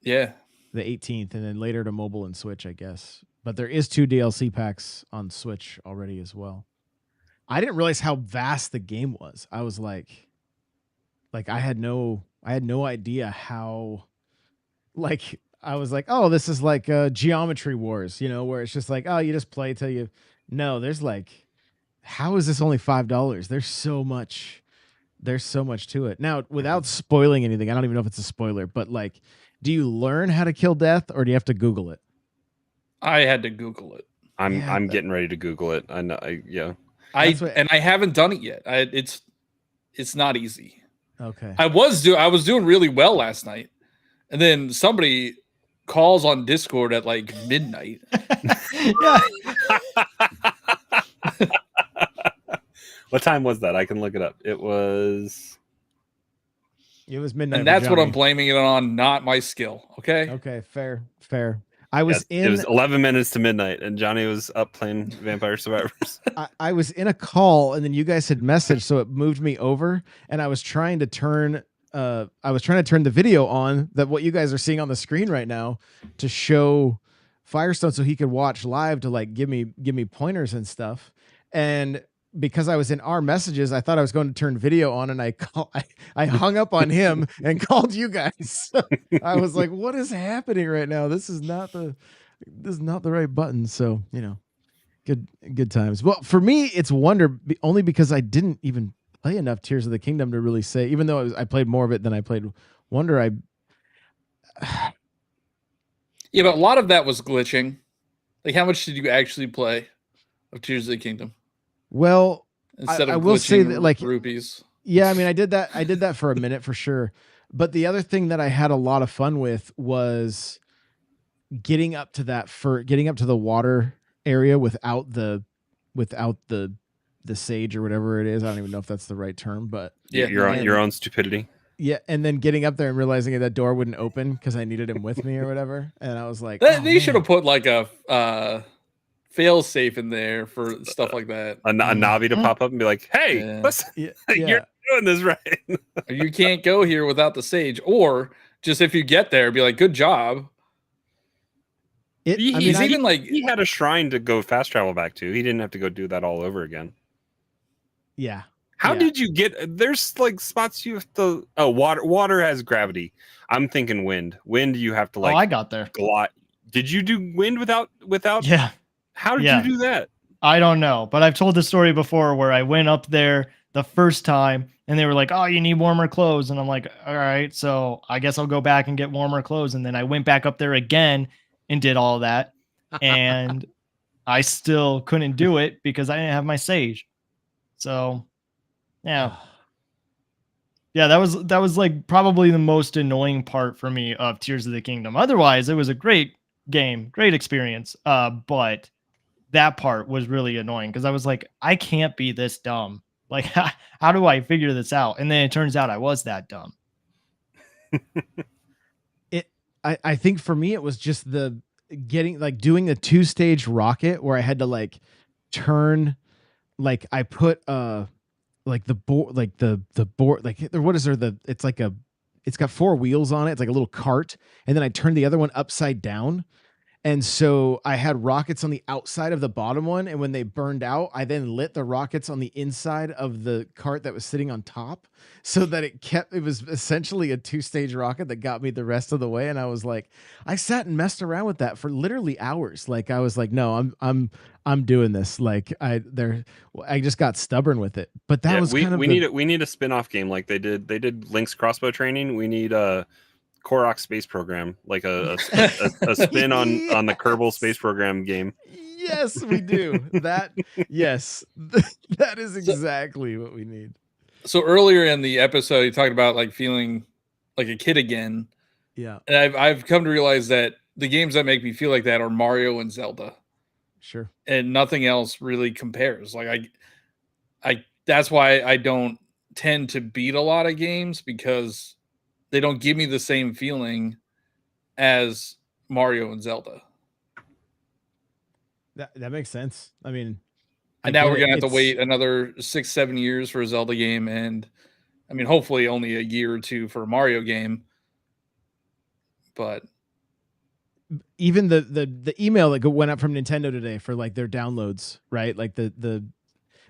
Speaker 3: yeah,
Speaker 1: the 18th, and then later to mobile and Switch, I guess. But there is 2 DLC packs on Switch already as well. I didn't realize how vast the game was. I was like I had no idea how, like, I was like, oh, this is like Geometry Wars, you know, where it's just like, oh, you just play till you. No, there's like, how is this only $5? There's so much to it. Now, without spoiling anything, I don't even know if it's a spoiler, but like, do you learn how to kill death or do you have to Google it?
Speaker 3: I had to Google it.
Speaker 2: I'm getting ready to Google it. I know.
Speaker 3: I haven't done it yet. It's not easy.
Speaker 1: Okay.
Speaker 3: I was doing really well last night, and then somebody calls on Discord at like midnight.
Speaker 4: Yeah.
Speaker 2: What time was that? I can look it up. It was
Speaker 1: midnight.
Speaker 3: And that's what I'm blaming it on, not my skill. Okay.
Speaker 1: Okay. Fair. It was
Speaker 2: 11 minutes to midnight, and Johnny was up playing Vampire Survivors.
Speaker 1: I was in a call, and then you guys had messaged, so it moved me over, and I was trying to turn the video on, that what you guys are seeing on the screen right now, to show Firestone so he could watch live, to like give me pointers and stuff. And because I was in our messages, I thought I was going to turn video on, and I hung up on him and called you guys. I was like, what is happening right now? This is not the right button. So, you know, good times. Well, for me, it's Wonder, only because I didn't even play enough Tears of the Kingdom to really say, even though I played more of it than I played Wonder.
Speaker 3: Yeah, but a lot of that was glitching. Like, how much did you actually play of Tears of the Kingdom?
Speaker 1: Well,
Speaker 3: instead of
Speaker 1: I will say that, like,
Speaker 3: rupees.
Speaker 1: Yeah, I mean, I did that for a minute for sure. But the other thing that I had a lot of fun with was getting up to the water area without the sage or whatever it is. I don't even know if that's the right term, but
Speaker 2: yeah, your own stupidity.
Speaker 1: Yeah, and then getting up there and realizing that door wouldn't open because I needed him with me or whatever, and I was like,
Speaker 3: they should have put like a fail safe in there for stuff like that.
Speaker 2: A Navi to pop up and be like, "Hey, listen, you're doing this right.
Speaker 3: You can't go here without the sage." Or just if you get there, be like, "Good job."
Speaker 2: He had a shrine to go fast travel back to. He didn't have to go do that all over again.
Speaker 1: Yeah.
Speaker 2: How did you get? There's like spots you have to. Oh, water has gravity. I'm thinking wind. Wind, you have to like.
Speaker 4: Oh, I got there.
Speaker 2: Did you do wind without?
Speaker 4: Yeah.
Speaker 2: How did you do that?
Speaker 4: I don't know, but I've told the story before where I went up there the first time and they were like, "Oh, you need warmer clothes," and I'm like, "All right, so I guess I'll go back and get warmer clothes." And then I went back up there again and did all of that, and I still couldn't do it because I didn't have my sage. So. Yeah. That was like probably the most annoying part for me of Tears of the Kingdom. Otherwise, it was a great game, great experience. But that part was really annoying because I was like, I can't be this dumb. Like, how do I figure this out? And then it turns out I was that dumb.
Speaker 1: I think for me, it was just doing the 2-stage rocket where I had to like turn, like I put, like the board, like the board, like what is there? It's got 4 wheels on it. It's like a little cart. And then I turned the other one upside down. And so I had rockets on the outside of the bottom one. And when they burned out, I then lit the rockets on the inside of the cart that was sitting on top, so that it was essentially a 2-stage rocket that got me the rest of the way. And I was like, I sat and messed around with that for literally hours. Like I was like, no, I'm doing this. Like I just got stubborn with it. But that was
Speaker 2: we need a spin-off game like they did Link's crossbow training. We need a Korok space program, like a spin on the Kerbal space program game.
Speaker 1: Yes, we do. That is exactly what we need.
Speaker 3: So earlier in the episode, you talked about like feeling like a kid again.
Speaker 1: Yeah.
Speaker 3: And I've come to realize that the games that make me feel like that are Mario and Zelda.
Speaker 1: Sure.
Speaker 3: And nothing else really compares. Like I that's why I don't tend to beat a lot of games, because they don't give me the same feeling as Mario and Zelda.
Speaker 1: That makes sense. I mean,
Speaker 3: and now we're going to have to wait another 6-7 years for a Zelda game. And I mean, hopefully only a year or two for a Mario game. But
Speaker 1: even the email that went up from Nintendo today for like their downloads, right? Like the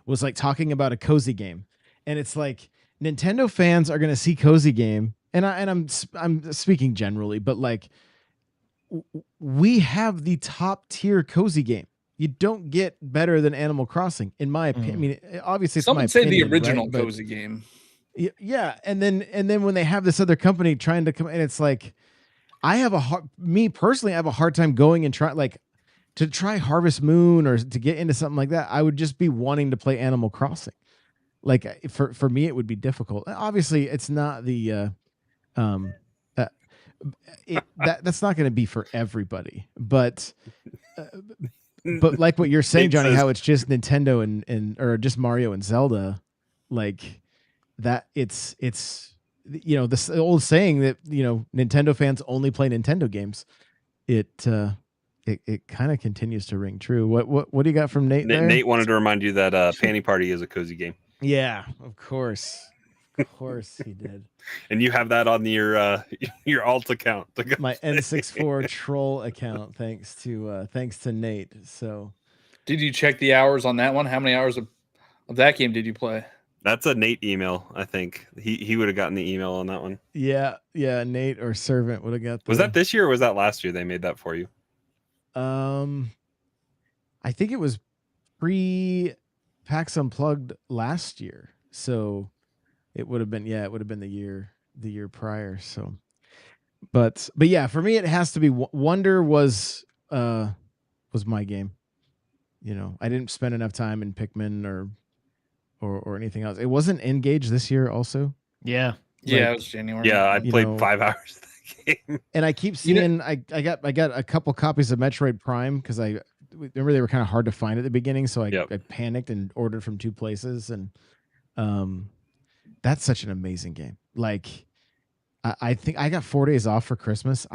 Speaker 1: was like talking about a cozy game, and it's like Nintendo fans are going to see cozy game, and I'm speaking generally, but like we have the top tier cozy game. You don't get better than Animal Crossing, in my opinion. I mean, obviously, it's
Speaker 3: Some
Speaker 1: my
Speaker 3: would say
Speaker 1: opinion,
Speaker 3: the original
Speaker 1: right? But
Speaker 3: cozy game.
Speaker 1: yeah, and then when they have this other company trying to come, and it's like me personally, I have a hard time going and try Harvest Moon or to get into something like that. I would just be wanting to play Animal Crossing. Like for me, it would be difficult. Obviously, it's not the um uh, that's not going to be for everybody, uh, but like what you're saying,
Speaker 2: Nate
Speaker 1: Johnny,
Speaker 2: says,
Speaker 1: how it's just Nintendo and or just Mario and Zelda, like that. It's this old saying that Nintendo fans only play Nintendo games. It kind of continues to ring true. What do you got from Nate there?
Speaker 2: Nate wanted to remind you that Panty Party is a cozy game,
Speaker 1: Yeah, of course he did.
Speaker 2: and you have that on your your alt account.
Speaker 1: My N64 troll account, thanks to Nate. So
Speaker 3: Did you check the hours on that one? How many hours of that game did you play?
Speaker 2: That's a Nate email. I think he would have gotten the email on that one.
Speaker 1: yeah, Nate or Servant would have got.
Speaker 2: Was that this year or was that last year? They made that for you.
Speaker 1: I think it was pre PAX Unplugged last year, so it would have been the year prior. So, but yeah, for me it has to be Wonder was my game. I didn't spend enough time in Pikmin or anything else. It wasn't Engage this year also.
Speaker 4: Yeah.
Speaker 3: Yeah, it was January.
Speaker 2: Yeah, I played 5 hours of that game.
Speaker 1: And I keep seeing I got a couple copies of Metroid Prime because I remember they were kind of hard to find at the beginning, so I panicked and ordered from 2 places, and that's such an amazing game. Like I think I got 4 days off for Christmas.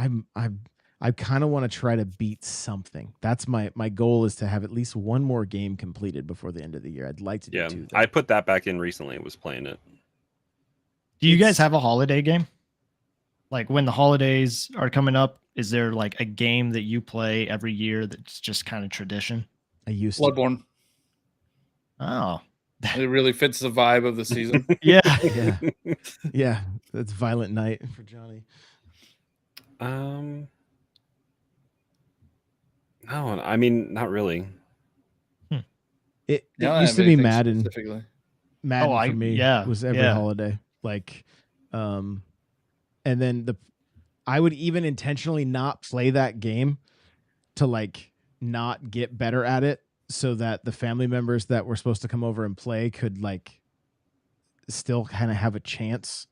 Speaker 1: I kind of want to try to beat something. That's my goal, is to have at least one more game completed before the end of the year. I'd like to do 2.
Speaker 2: I put that back in recently. I was playing it.
Speaker 4: Do you guys have a holiday game? Like when the holidays are coming up, is there like a game that you play every year that's just kind of tradition?
Speaker 1: I used to.
Speaker 3: Bloodborne.
Speaker 4: Oh,
Speaker 3: It really fits the vibe of the season.
Speaker 1: Yeah. That's Violent Night for Johnny.
Speaker 2: No, I mean, not really.
Speaker 1: It used to be Madden. Madden for me was every holiday. Like, and then I would even intentionally not play that game to like not get better at it, so that the family members that were supposed to come over and play could like still kind of have a chance,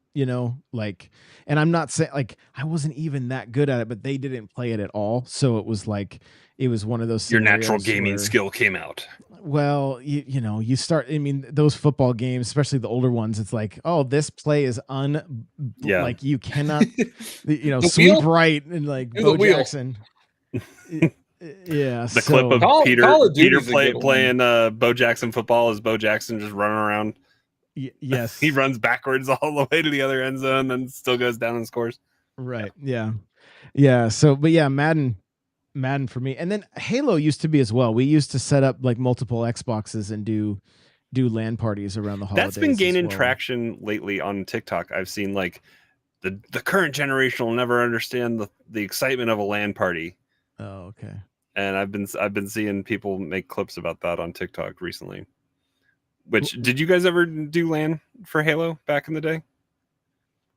Speaker 1: like, and I'm not saying like I wasn't even that good at it, but they didn't play it at all. So it was like, it was one of those
Speaker 2: your natural gaming skill came out.
Speaker 1: Well, you start, I mean, those football games, especially the older ones, it's like, oh, this play is like you cannot, sweep
Speaker 3: wheel?
Speaker 1: right, and like Bo Jackson. Yeah.
Speaker 2: The clip of Peter playing Bo Jackson football as Bo Jackson just running around.
Speaker 1: Yes.
Speaker 2: He runs backwards all the way to the other end zone, then still goes down and scores.
Speaker 1: Right. Yeah. Yeah. So, but yeah, Madden for me. And then Halo used to be as well. We used to set up like multiple Xboxes and do LAN parties around the holidays.
Speaker 2: That's been gaining traction lately on TikTok. I've seen like the current generation will never understand the excitement of a LAN party.
Speaker 1: Oh, okay.
Speaker 2: And I've been seeing people make clips about that on TikTok recently. Which, did you guys ever do LAN for Halo back in the day?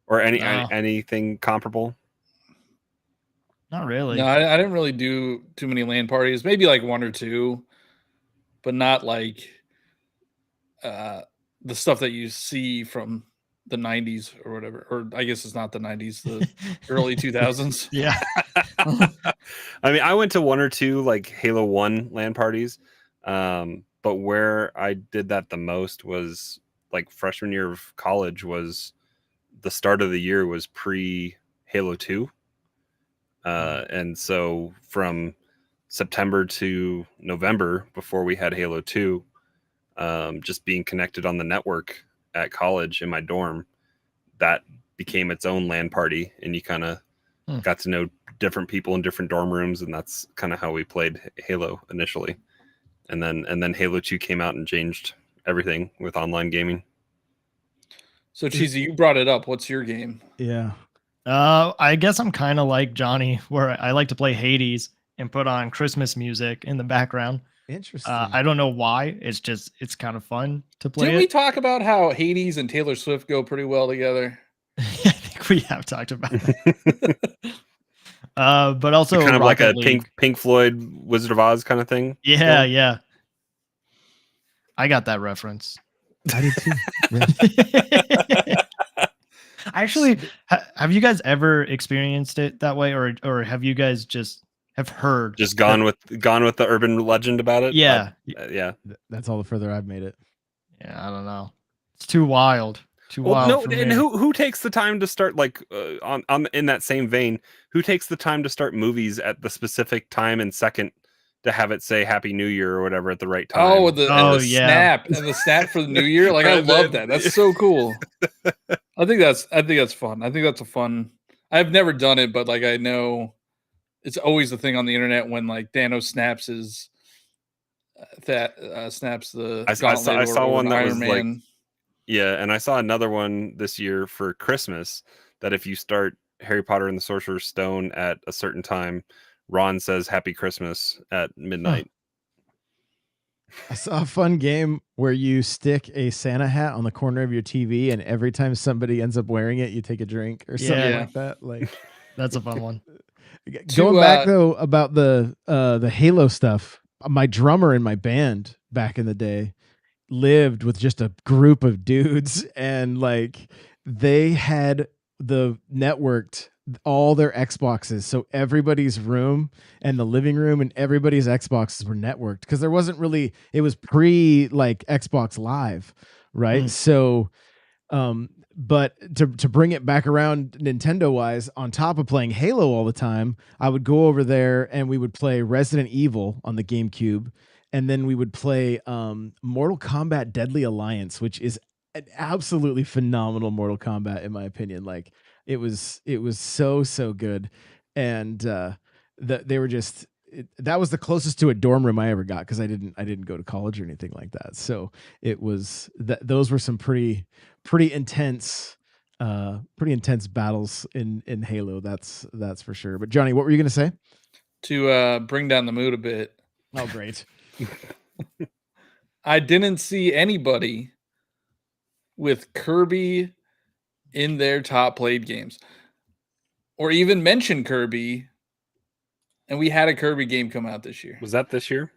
Speaker 2: Or anything comparable?
Speaker 4: Not really.
Speaker 3: No, I didn't really do too many LAN parties. Maybe like 1 or 2, but not like the stuff that you see from the 90s or whatever. Or I guess it's not the 90s, the early 2000s.
Speaker 4: Yeah.
Speaker 2: I mean, I went to 1 or 2 like Halo 1 LAN parties. But where I did that the most was like freshman year of college. Was the start of the year was pre Halo 2. And so from September to November, before we had Halo 2, just being connected on the network at college in my dorm, that became its own LAN party. And you kind of got to know different people in different dorm rooms, and that's kind of how we played Halo initially. And then Halo 2 came out and changed everything with online gaming.
Speaker 3: So Cheesy, you brought it up. What's your game?
Speaker 1: Yeah.
Speaker 4: I guess I'm kind of like Johnny, where I like to play Hades and put on Christmas music in the background.
Speaker 1: Interesting.
Speaker 4: I don't know why. It's kind of fun to play.
Speaker 3: Didn't we talk about how Hades and Taylor Swift go pretty well together?
Speaker 4: I think we have talked about that. But also
Speaker 2: kind of
Speaker 4: Rocket
Speaker 2: like a
Speaker 4: League.
Speaker 2: Pink Floyd Wizard of Oz kind of thing.
Speaker 4: Yeah, yeah. I got that reference.
Speaker 1: I did too. Yeah.
Speaker 4: Actually, have you guys ever experienced it that way, or have you guys just have heard?
Speaker 2: Just gone with the urban legend about it?
Speaker 4: Yeah,
Speaker 2: yeah.
Speaker 1: That's all the further I've made it.
Speaker 4: Yeah, I don't know. It's too wild.
Speaker 2: Well, no,
Speaker 4: for
Speaker 2: and
Speaker 4: me.
Speaker 2: who takes the time to start like on in that same vein? Who takes the time to start movies at the specific time and second to have it say Happy New Year or whatever at the right time?
Speaker 3: Oh, and the
Speaker 4: yeah.
Speaker 3: snap and the snap for the New Year. Like I love that. That's so cool. I think that's fun. I think that's a fun. I've never done it, but like I know it's always the thing on the internet when like Thanos snaps his snaps the
Speaker 2: I
Speaker 3: gauntlet
Speaker 2: saw
Speaker 3: or
Speaker 2: one that
Speaker 3: Iron
Speaker 2: was
Speaker 3: Man.
Speaker 2: like, yeah, and I saw another one this year for Christmas that if you start Harry Potter and the Sorcerer's Stone at a certain time, Ron says Happy Christmas at midnight.
Speaker 1: I saw a fun game where you stick a Santa hat on the corner of your TV, and every time somebody ends up wearing it, you take a drink or something
Speaker 3: Yeah.
Speaker 1: like that. Like
Speaker 4: That's a fun one.
Speaker 1: going back though about the Halo stuff, my drummer in my band back in the day lived with just a group of dudes, and like they had the networked all their Xboxes, so everybody's room and the living room and everybody's Xboxes were networked because there wasn't really, it was pre like Xbox Live, right? So but to bring it back around Nintendo wise, on top of playing Halo all the time, I would go over there and we would play Resident Evil on the GameCube, and then we would play Mortal Kombat Deadly Alliance, which is an absolutely phenomenal Mortal Kombat in my opinion. Like it was so good, and they were just that was the closest to a dorm room I ever got because I didn't go to college or anything like that. So it was those were some pretty intense battles in Halo. That's for sure. But Johnny, what were you gonna say?
Speaker 3: To bring down the mood a bit.
Speaker 1: Oh, great.
Speaker 3: I didn't see anybody with Kirby in their top played games or even mention Kirby. And we had a Kirby game come out this year.
Speaker 2: Was that this year?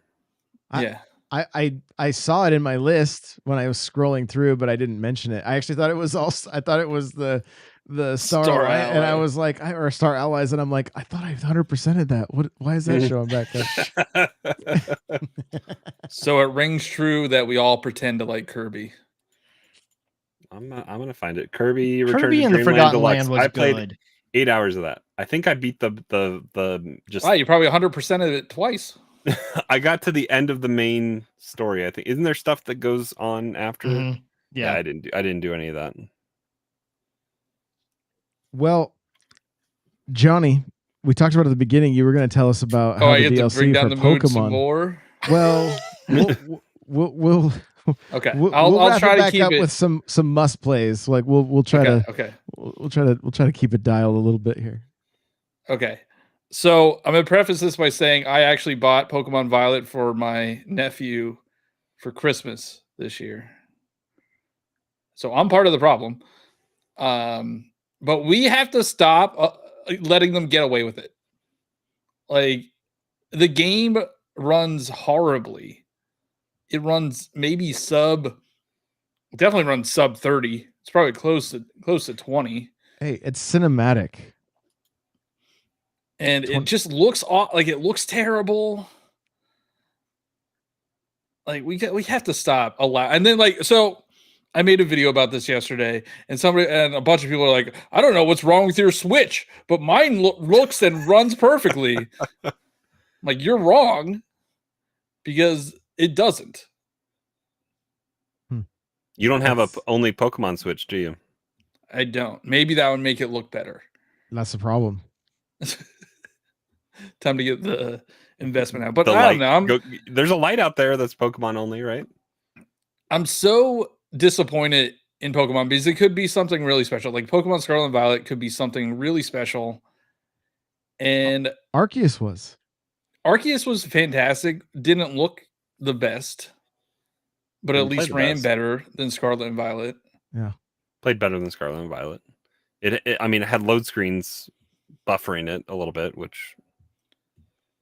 Speaker 3: Yeah.
Speaker 1: I saw it in my list when I was scrolling through, but I didn't mention it. I actually thought it was the Star Ally, and I was like, or Star Allies, and I'm like, I thought I 100%ed that. Why is that showing back there?
Speaker 3: So it rings true that we all pretend to like Kirby.
Speaker 2: I'm gonna find it. Kirby Return
Speaker 4: Kirby
Speaker 2: to
Speaker 4: and the
Speaker 2: Dreamland
Speaker 4: Forgotten
Speaker 2: Deluxe.
Speaker 4: Land was
Speaker 2: I played
Speaker 4: good.
Speaker 2: 8 hours of that. I think I beat the just.
Speaker 3: Wow, you probably 100% of it twice.
Speaker 2: I got to the end of the main story. I think isn't there stuff that goes on after?
Speaker 4: Mhm. Yeah.
Speaker 2: I didn't do any of that.
Speaker 1: Well, Johnny, we talked about at the beginning. You were going to tell us about how
Speaker 3: I
Speaker 1: the
Speaker 3: get
Speaker 1: DLC
Speaker 3: to bring down
Speaker 1: for
Speaker 3: the mood some
Speaker 1: Pokemon.
Speaker 3: more.
Speaker 1: Well, we'll
Speaker 3: Okay,
Speaker 1: I'll
Speaker 3: I'll
Speaker 1: wrap
Speaker 3: try
Speaker 1: it
Speaker 3: to
Speaker 1: back
Speaker 3: keep
Speaker 1: up
Speaker 3: it
Speaker 1: with some must plays. Like we'll try
Speaker 3: we'll
Speaker 1: to keep it dialed a little bit here.
Speaker 3: Okay. So I'm going to preface this by saying I actually bought Pokemon Violet for my nephew for Christmas this year. So I'm part of the problem. But we have to stop letting them get away with it. Like the game runs horribly. It runs maybe definitely runs sub 30. It's probably close to 20.
Speaker 1: Hey, it's cinematic.
Speaker 3: And it just looks like it looks terrible. Like we have to stop and then so I made a video about this yesterday, and a bunch of people are like, I don't know what's wrong with your Switch, but mine looks and runs perfectly. Like you're wrong because it doesn't.
Speaker 2: You don't have only Pokemon Switch, do you?
Speaker 3: I don't. Maybe that would make it look better.
Speaker 1: That's the problem.
Speaker 3: Time to get the investment out. But
Speaker 2: The
Speaker 3: I don't
Speaker 2: light.
Speaker 3: know.
Speaker 2: There's a light out there that's Pokemon only, right?
Speaker 3: I'm so disappointed in Pokemon because it could be something really special. Like Pokemon Scarlet and Violet could be something really special. And
Speaker 1: Arceus was.
Speaker 3: Arceus was fantastic. Didn't look the best, but at
Speaker 2: Didn't play
Speaker 3: least
Speaker 2: the
Speaker 3: ran
Speaker 2: best.
Speaker 3: better than Scarlet and Violet.
Speaker 1: Yeah.
Speaker 2: Played better than Scarlet and Violet. I mean, it had load screens buffering it a little bit, which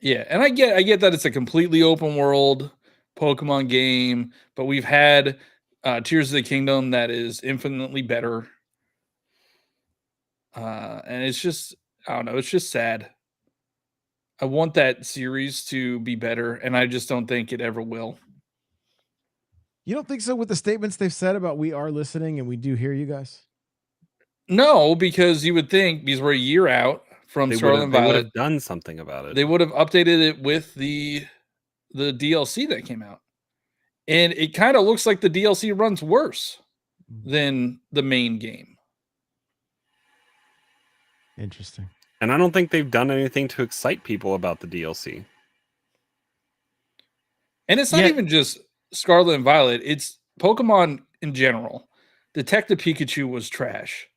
Speaker 3: Yeah, and I get that it's a completely open world Pokemon game, but we've had Tears of the Kingdom that is infinitely better. And it's just, I don't know, it's just sad. I want that series to be better, and I just don't think it ever will.
Speaker 1: You don't think so with the statements they've said about we are listening and we do hear you guys?
Speaker 3: No, because you would think, because we're a year out from Scarlet and
Speaker 2: they would
Speaker 3: Violet,
Speaker 2: have done something about it.
Speaker 3: they would have updated it with the DLC that came out. And it kind of looks like the DLC runs worse than the main game.
Speaker 1: Interesting.
Speaker 2: And I don't think they've done anything to excite people about the DLC.
Speaker 3: And it's not even just Scarlet and Violet, it's Pokemon in general. Detective Pikachu was trash.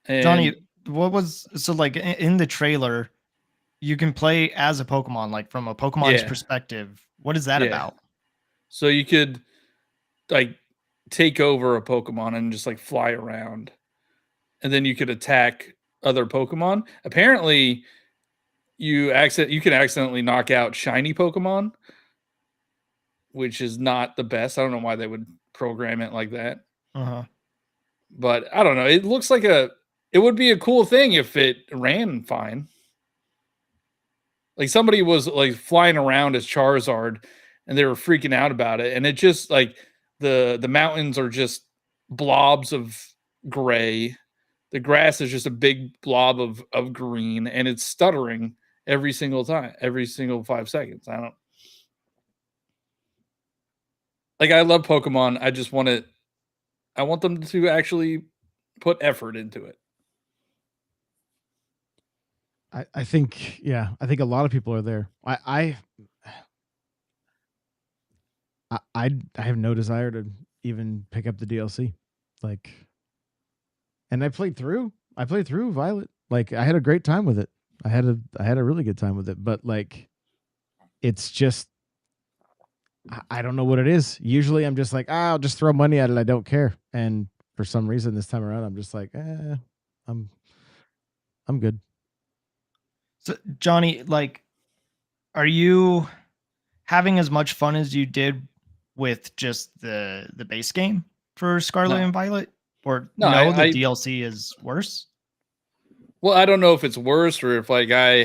Speaker 3: And
Speaker 4: Johnny, what was so like in the trailer? You can play as a Pokemon, like from a Pokemon's perspective. What is that about?
Speaker 3: So you could like take over a Pokemon and just like fly around, and then you could attack other Pokemon. Apparently, you can accidentally knock out shiny Pokemon, which is not the best. I don't know why they would program it like that. But I don't know. It looks like it would be a cool thing if it ran fine. Like somebody was like flying around as Charizard and they were freaking out about it. And it just like the mountains are just blobs of gray. The grass is just a big blob of green, and it's stuttering every single time, every single 5 seconds. I love Pokemon. I want them to actually put effort into it.
Speaker 1: I think a lot of people are there. I have no desire to even pick up the DLC. Like, and I played through Violet. Like, I had a great time with it. I had a really good time with it, but like, it's just, I don't know what it is. Usually I'm just like, I'll just throw money at it. I don't care. And for some reason this time around, I'm just like, I'm good.
Speaker 4: So Johnny, like, are you having as much fun as you did with just the base game for Scarlet and Violet? Or the DLC is worse?
Speaker 3: Well, I don't know if it's worse or if like I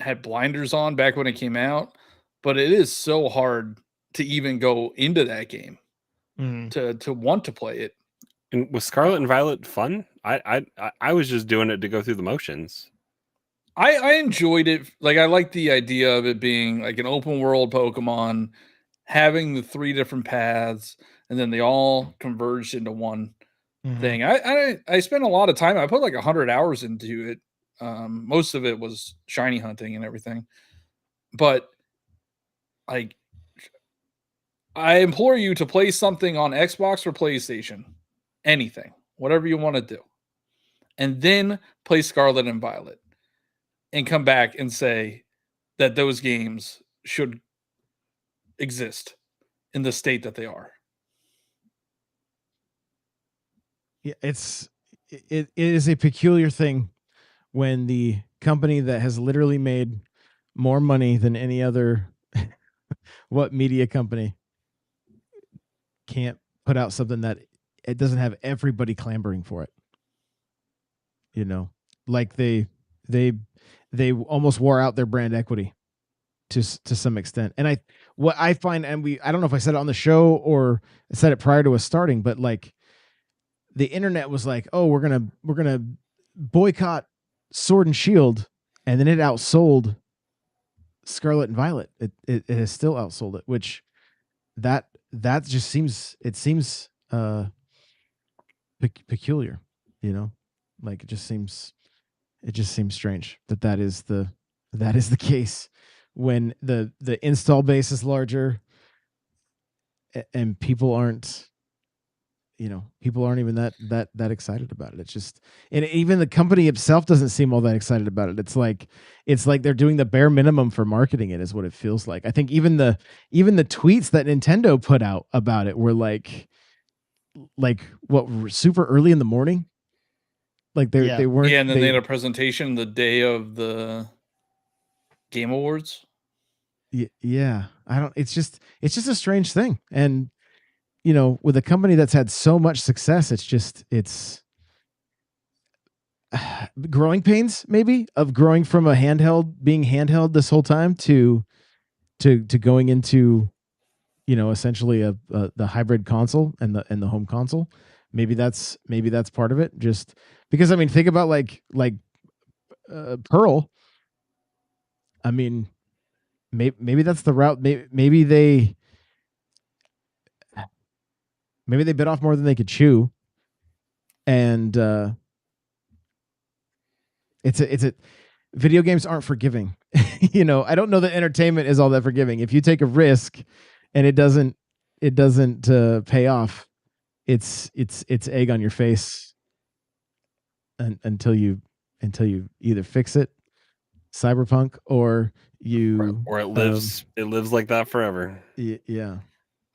Speaker 3: had blinders on back when it came out, but it is so hard to even go into that game to want to play it.
Speaker 2: And was Scarlet and Violet fun? I was just doing it to go through the motions.
Speaker 3: I enjoyed it. Like, I like the idea of it being like an open world Pokemon, having the 3 different paths, and then they all converged into one thing. I spent a lot of time. I put like 100 hours into it. Most of it was shiny hunting and everything. But like, I implore you to play something on Xbox or PlayStation, anything, whatever you want to do, and then play Scarlet and Violet, and come back and say that those games should exist in the state that they are.
Speaker 1: Yeah, it is a peculiar thing when the company that has literally made more money than any other what media company can't put out something that it doesn't have everybody clamoring for it. You know, like they almost wore out their brand equity to some extent. And what I find, and I don't know if I said it on the show or I said it prior to us starting, but like the internet was like, oh, we're gonna boycott Sword and Shield, and then it outsold Scarlet and Violet. It has still outsold it, which that just seems peculiar, you know, like it just seems strange that is the case when the install base is larger and people aren't even that excited about it. It's just, and even the company itself doesn't seem all that excited about it. It's like they're doing the bare minimum for marketing it, is what it feels like. I think even the tweets that Nintendo put out about it were like what, super early in the morning. Like they weren't.
Speaker 3: Yeah, and then they had a presentation the day of the Game Awards.
Speaker 1: Yeah, I don't. It's just a strange thing, and with a company that's had so much success, it's growing pains, maybe, of growing from being handheld this whole time to going into essentially the hybrid console and the home console. Maybe that's part of it. Just because, I mean, think about like Pearl. I mean, maybe that's the route. Maybe they bit off more than they could chew, and it's a video games aren't forgiving. I don't know that entertainment is all that forgiving. If you take a risk and it doesn't pay off, it's egg on your face until you either fix it, Cyberpunk, or
Speaker 2: it lives like that forever.
Speaker 1: Yeah.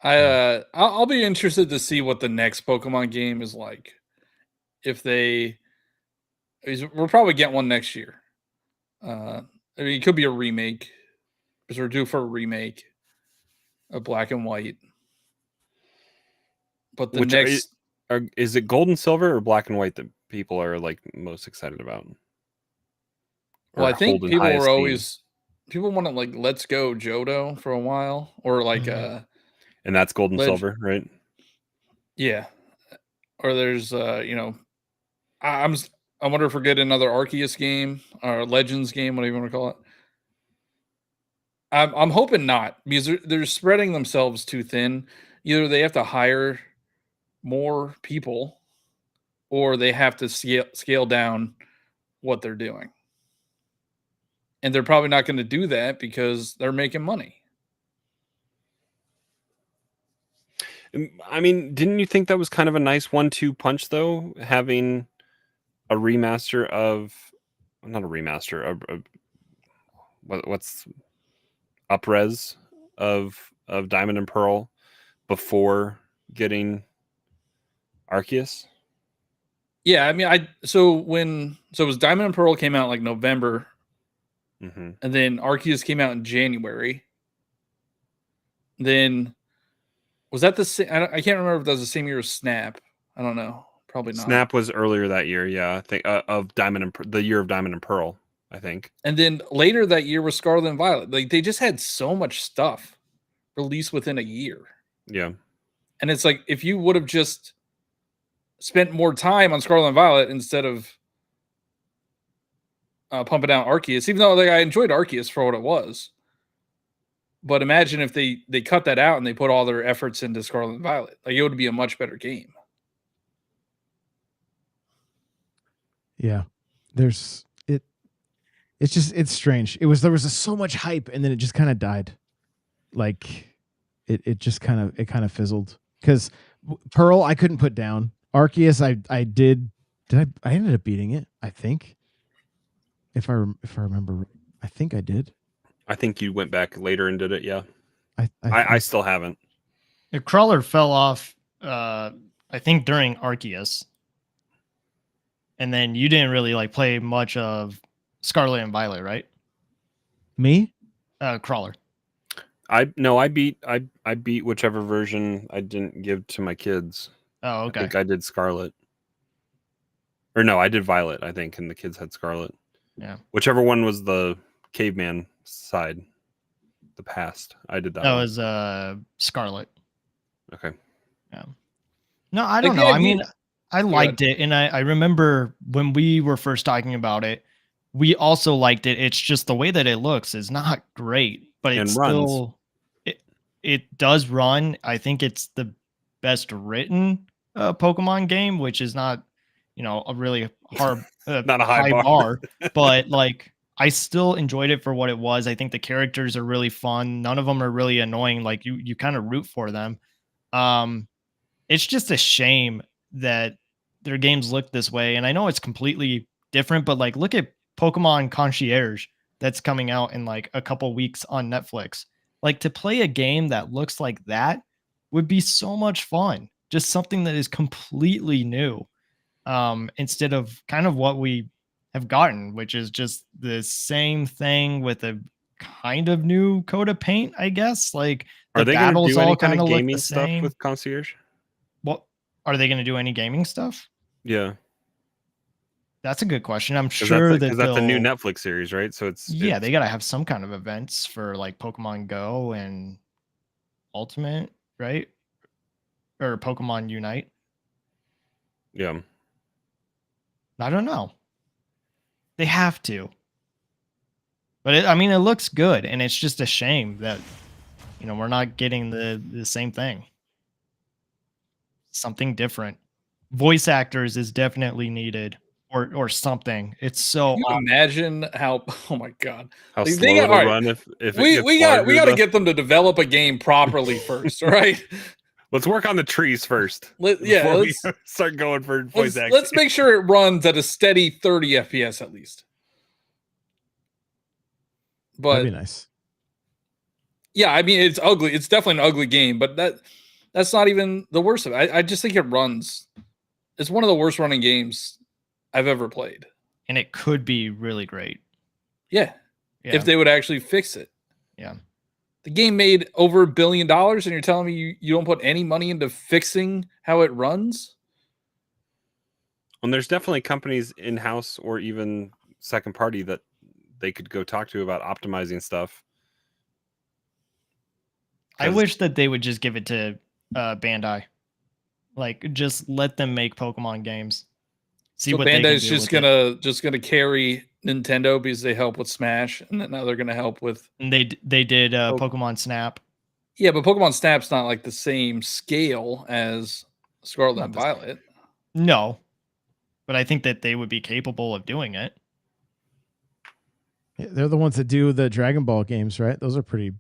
Speaker 3: I'll be interested to see what the next Pokemon game is like. We'll probably get one next year. I mean, it could be a remake, because we're due for a remake of Black and White. But
Speaker 2: is it Gold and Silver or Black and White that people are like most excited about?
Speaker 3: Well, I think people want to like Let's Go Johto for a while, or like
Speaker 2: and that's Gold and Silver, right?
Speaker 3: Yeah. Or there's I wonder if we're getting another Arceus game or Legends game, whatever you want to call it. I'm hoping not, because they're spreading themselves too thin. Either they have to hire more people, or they have to scale down what they're doing. And they're probably not going to do that because they're making money.
Speaker 2: I mean, didn't you think that was kind of a nice 1-2 punch, though? Having a remaster of, not a remaster, what's up-res of Diamond and Pearl before getting Arceus?
Speaker 3: Yeah, I mean, so it was Diamond and Pearl came out like November, and then Arceus came out in January. Then was that the same? I can't remember if that was the same year as Snap. I don't know. Probably not.
Speaker 2: Snap was earlier that year. Yeah, I think of the year of Diamond and Pearl, I think.
Speaker 3: And then later that year was Scarlet and Violet. Like, they just had so much stuff released within a year.
Speaker 2: Yeah.
Speaker 3: And it's like, if you would have just spent more time on Scarlet and Violet instead of pumping out Arceus, even though like I enjoyed Arceus for what it was. But imagine if they cut that out and they put all their efforts into Scarlet and Violet. Like, it would be a much better game.
Speaker 1: Yeah. It's strange. There was so much hype, and then it just kind of died. Like it just kind of fizzled. Because Pearl I couldn't put down. Arceus I did. I ended up beating it, I think. If I remember, I think I did.
Speaker 2: I think you went back later and did it. Yeah.
Speaker 1: I
Speaker 2: still haven't.
Speaker 4: The Crawler fell off, I think, during Arceus. And then you didn't really like play much of Scarlet and Violet, right?
Speaker 1: Me?
Speaker 4: Crawler.
Speaker 2: I beat whichever version I didn't give to my kids.
Speaker 4: Oh, okay.
Speaker 2: I think I did Scarlet. Or no, I did Violet, I think, and the kids had Scarlet.
Speaker 4: Yeah.
Speaker 2: Whichever one was the caveman side, the past. I did that.
Speaker 4: That was Scarlet.
Speaker 2: Okay.
Speaker 4: Yeah. No, I don't know. I mean, I liked it, and I remember when we were first talking about it, we also liked it. It's just the way that it looks is not great, but it's still it does run. I think it's the best written Pokemon game, which is not, a really hard,
Speaker 2: Not a high
Speaker 4: bar, but like I still enjoyed it for what it was. I think the characters are really fun. None of them are really annoying. Like you kind of root for them. It's just a shame that their games look this way. And I know it's completely different, but like look at Pokemon Concierge that's coming out in like a couple weeks on Netflix. Like to play a game that looks like that would be so much fun. Just something that is completely new. Instead of kind of what we have gotten, which is just the same thing with a kind of new coat of paint, I guess. Like the
Speaker 2: Are they going to
Speaker 4: battles
Speaker 2: do any
Speaker 4: all
Speaker 2: kind
Speaker 4: kind
Speaker 2: of
Speaker 4: of look
Speaker 2: gaming
Speaker 4: the
Speaker 2: stuff
Speaker 4: same.
Speaker 2: with Concierge?
Speaker 4: What are they going to do? Any gaming stuff?
Speaker 2: Yeah,
Speaker 4: That's a good question. I'm sure that
Speaker 2: because that's a new
Speaker 4: they'll.
Speaker 2: Netflix series, right? So
Speaker 4: Yeah, they got to have some kind of events for like Pokemon Go and Ultimate, right? Or Pokemon Unite.
Speaker 2: yeah.
Speaker 4: I don't know. They have to. But it looks good, and it's just a shame that we're not getting the same thing. Something different. Voice actors is definitely needed, or something. It's so.
Speaker 3: Can you imagine how? Oh my god!
Speaker 2: How
Speaker 3: Like,
Speaker 2: slow it'll run if it
Speaker 3: we
Speaker 2: gets
Speaker 3: got
Speaker 2: larger,
Speaker 3: to get them to develop a game properly first, all right?
Speaker 2: Let's work on the trees first.
Speaker 3: Let's
Speaker 2: Start going for voice acting.
Speaker 3: let's make sure it runs at a steady 30 FPS at least. But
Speaker 1: That'd be nice.
Speaker 3: yeah, I mean it's ugly. It's definitely an ugly game, but that's not even the worst of it. I just think it runs. It's one of the worst running games I've ever played.
Speaker 4: And it could be really great.
Speaker 3: Yeah. If they would actually fix it.
Speaker 4: Yeah.
Speaker 3: The game made over $1 billion, and you're telling me you don't put any money into fixing how it runs?
Speaker 2: And there's definitely companies in-house or even second party that they could go talk to about optimizing stuff.
Speaker 4: I wish that they would just give it to Bandai. Like, just let them make Pokemon games. See
Speaker 3: so
Speaker 4: what
Speaker 3: Bandai's
Speaker 4: they can do
Speaker 3: just gonna carry Nintendo because they help with Smash, and then now they're gonna help with.
Speaker 4: And they did Pokemon Snap.
Speaker 3: Yeah, but Pokemon Snap's not like the same scale as Scarlet and Violet.
Speaker 4: No, but I think that they would be capable of doing it.
Speaker 1: Yeah, they're the ones that do the Dragon Ball games, right? Those are pretty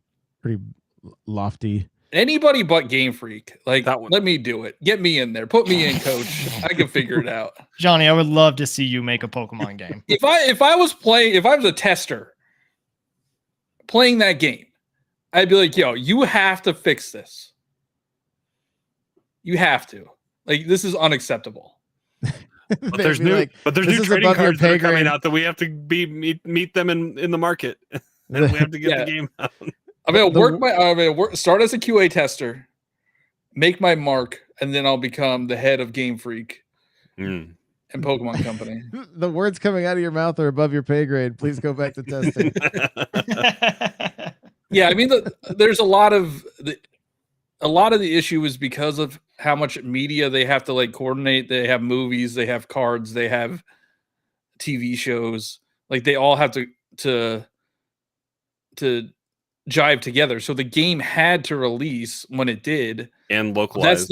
Speaker 1: lofty.
Speaker 3: Anybody but Game Freak. Like,
Speaker 2: That one.
Speaker 3: let me do it. Get me in there. Put me in, coach. I can figure it out.
Speaker 4: Johnny, I would love to see you make a Pokemon game.
Speaker 3: If I was a tester playing that game, I'd be like, yo, you have to fix this. You have to. Like, this is unacceptable.
Speaker 2: But there's new trading cards that are coming out that we have to meet them in the market. And we have to get the game out.
Speaker 3: I'm gonna start as a QA tester, make my mark, and then I'll become the head of Game Freak and Pokemon Company.
Speaker 1: The words coming out of your mouth are above your pay grade. Please go back to testing.
Speaker 3: Yeah, I mean, there's a lot of the issue is because of how much media they have to like coordinate. They have movies, they have cards, they have TV shows. Like they all have to jive together. So the game had to release when it did,
Speaker 2: and localized.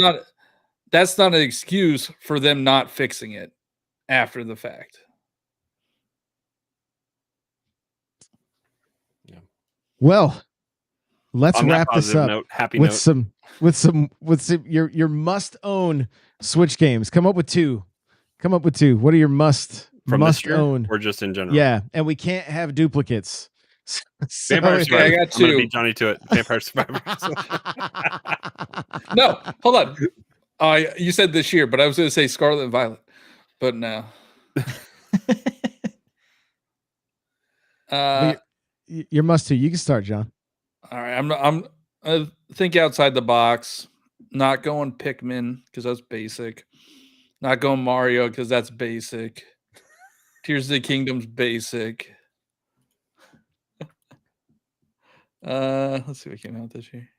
Speaker 3: That's not an excuse for them not fixing it after the fact.
Speaker 1: Yeah. Well, let's wrap this up with some your must own Switch games. Come up with two. What are your must own
Speaker 2: or just in general?
Speaker 1: Yeah, and we can't have duplicates.
Speaker 2: So, Vampire Survivors. I got two. I'm gonna beat Johnny to it. Vampire Survivors.
Speaker 3: No, hold on. You said this year, but I was going to say Scarlet and Violet, but no.
Speaker 1: Your must two. You can start, John.
Speaker 3: All right, I think outside the box. Not going Pikmin because that's basic. Not going Mario because that's basic. Tears of the Kingdom's basic. Let's see what came out this year.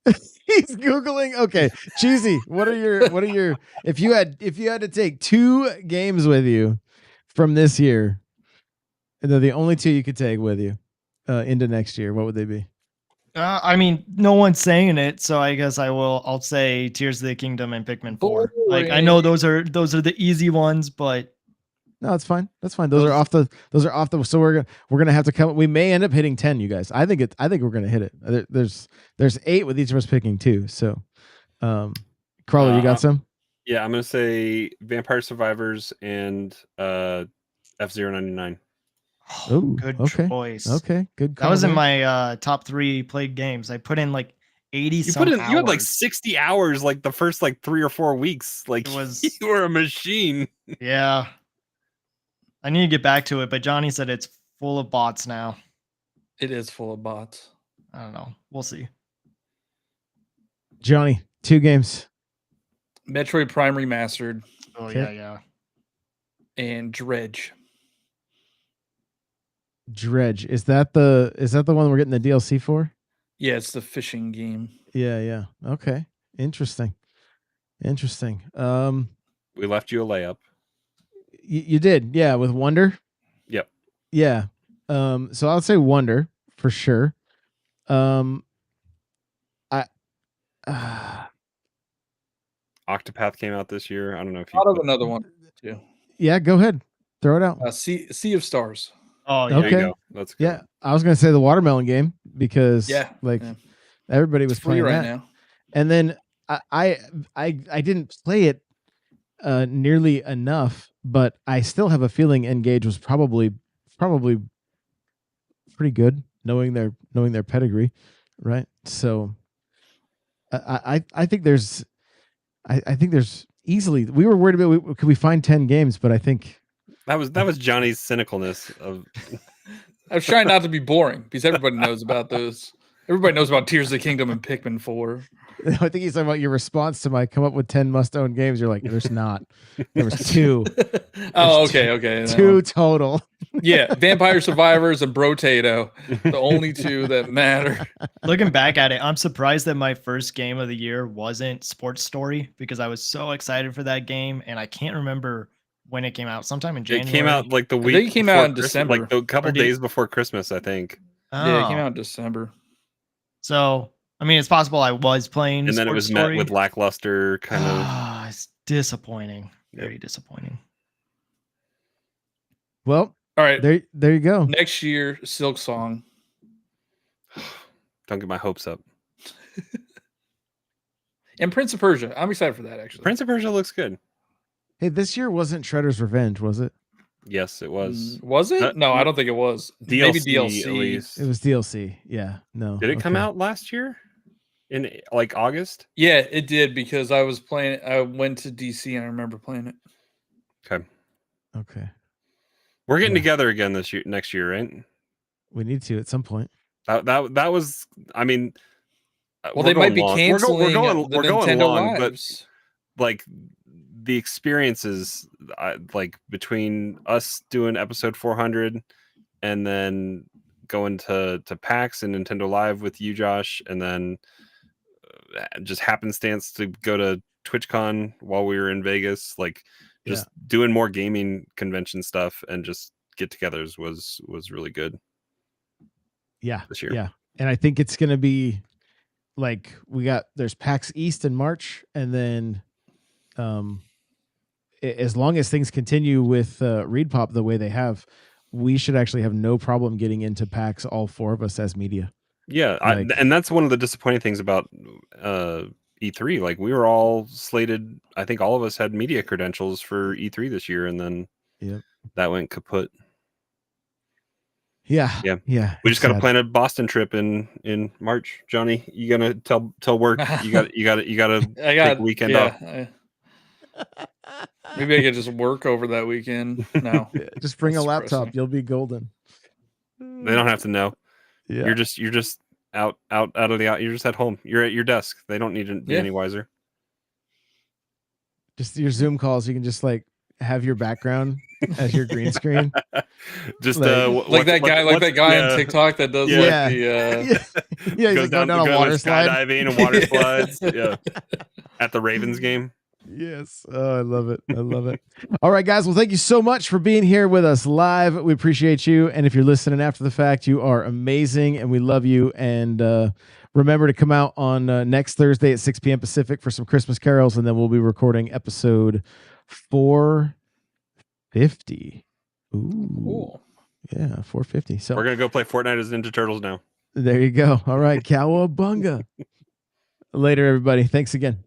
Speaker 1: He's Googling. Okay. Cheesy. What are your if you had to take two games with you from this year, and they're the only two you could take with you into next year, what would they be?
Speaker 4: I mean, no one's saying it, so I guess I'll say Tears of the Kingdom and Pikmin 4. Like, I know those are the easy ones, but
Speaker 1: No, it's fine. That's fine. Those are off the. So we're gonna have to come. We may end up hitting 10, you guys. I think we're gonna hit it. There's 8 with each of us picking 2. So, Crawler, you got some?
Speaker 2: Yeah, I'm gonna say Vampire Survivors and F-099.
Speaker 1: Oh,
Speaker 4: good
Speaker 1: okay.
Speaker 4: choice.
Speaker 1: Okay, good.
Speaker 4: That was in my top 3 played games. I put in like 80 some hours.
Speaker 2: You had like 60 hours like the first like 3 or 4 weeks. Like, you were a machine.
Speaker 4: Yeah. I need to get back to it, but Johnny said it's full of bots now.
Speaker 3: It is full of bots.
Speaker 4: I don't know. We'll see.
Speaker 1: Johnny, 2 games.
Speaker 3: Metroid Prime Remastered.
Speaker 4: Oh,
Speaker 1: Okay.
Speaker 4: yeah.
Speaker 3: And Dredge.
Speaker 1: Dredge. Is that the one we're getting the DLC for?
Speaker 3: Yeah, it's the fishing game.
Speaker 1: Yeah. Okay. Interesting.
Speaker 2: We left you a layup.
Speaker 1: You did, yeah, with Wonder.
Speaker 2: Yep.
Speaker 1: Yeah. So I'll say Wonder for sure.
Speaker 2: Octopath came out this year. I don't know if you
Speaker 3: thought of another one too.
Speaker 1: Yeah, go ahead. Throw it out.
Speaker 3: Sea of Stars.
Speaker 4: Oh, yeah.
Speaker 1: Okay.
Speaker 2: There you go. Let's go.
Speaker 1: Yeah, I was gonna say the watermelon game because everybody was playing
Speaker 3: right
Speaker 1: that.
Speaker 3: now.
Speaker 1: And then I didn't play it nearly enough, but I still have a feeling Engage was probably pretty good, knowing their pedigree, right? So I think there's easily, we were worried about could we find 10 games, but I think
Speaker 2: that was Johnny's cynicalness of.
Speaker 3: I was trying not to be boring because everybody knows about those. Everybody knows about Tears of the Kingdom and Pikmin 4.
Speaker 1: I think he's talking about your response to my come up with 10 must-own games. You're like, there's not. There was 2.
Speaker 3: Oh, okay.
Speaker 1: 2 total.
Speaker 3: Yeah, Vampire Survivors and Brotato, the only 2 that matter.
Speaker 4: Looking back at it, I'm surprised that my first game of the year wasn't Sports Story because I was so excited for that game, and I can't remember when it came out. Sometime in January.
Speaker 2: It came out like the week.
Speaker 3: I think it came out in December,
Speaker 2: like a couple days before Christmas, I think.
Speaker 4: Oh.
Speaker 3: Yeah, it came out in December.
Speaker 4: So, I mean, it's possible I was playing,
Speaker 2: and then it was met with lackluster kind of.
Speaker 4: It's disappointing. Very disappointing.
Speaker 1: Well,
Speaker 3: all right,
Speaker 1: there you go.
Speaker 3: Next year, Silk Song.
Speaker 2: Don't get my hopes up.
Speaker 3: And Prince of Persia. I'm excited for that, actually.
Speaker 2: Prince of Persia looks good.
Speaker 1: Hey, this year wasn't Shredder's Revenge, was it?
Speaker 2: Yes, it was.
Speaker 3: Was it? No, I don't think it was.
Speaker 2: DLC,
Speaker 3: maybe DLC.
Speaker 2: At least.
Speaker 1: It was DLC. Yeah. No.
Speaker 2: Did it come out last year? In like August?
Speaker 3: Yeah, it did because I was playing. I went to DC and I remember playing it.
Speaker 1: Okay.
Speaker 2: We're getting together again next year, right?
Speaker 1: We need to at some point.
Speaker 2: That was. I mean,
Speaker 3: well, they might be canceling.
Speaker 2: We're going long,
Speaker 3: Lives.
Speaker 2: but like the experiences, like between us doing episode 400 and then going to PAX and Nintendo Live with you, Josh, and then just happenstance to go to TwitchCon while we were in Vegas, like just doing more gaming convention stuff and just get-togethers was really good.
Speaker 1: Yeah,
Speaker 2: this year.
Speaker 1: Yeah, and I think it's gonna be like there's PAX East in March, and then as long as things continue with ReadPop the way they have, we should actually have no problem getting into PAX, all 4 of us as media.
Speaker 2: Yeah, and that's one of the disappointing things about E3. Like, we were all slated. I think all of us had media credentials for E3 this year, and then that went kaput.
Speaker 1: Yeah.
Speaker 2: We just got to plan a Boston trip in March. Johnny, you gonna tell work you got to take a weekend off.
Speaker 3: Maybe I could just work over that weekend. No,
Speaker 1: just bring a laptop. You'll be golden.
Speaker 2: They don't have to know.
Speaker 1: Yeah.
Speaker 2: You're just out of the you're just at home. You're at your desk. They don't need to be any wiser.
Speaker 1: Just your Zoom calls. You can just like have your background as your green screen.
Speaker 2: Just
Speaker 3: like that guy on TikTok that does
Speaker 1: he's like going down a water slide,
Speaker 2: skydiving and water slides. Yeah, at the Ravens game.
Speaker 1: Yes. Oh, I love it. I love it. All right, guys. Well, thank you so much for being here with us live. We appreciate you. And if you're listening after the fact, you are amazing and we love you. And remember to come out on next Thursday at 6 p.m. Pacific for some Christmas carols. And then we'll be recording episode 450. Ooh.
Speaker 3: Cool.
Speaker 1: Yeah, 450. So
Speaker 2: We're going to go play Fortnite as Ninja Turtles now.
Speaker 1: there you go. All right. Cowabunga. Later, everybody. Thanks again.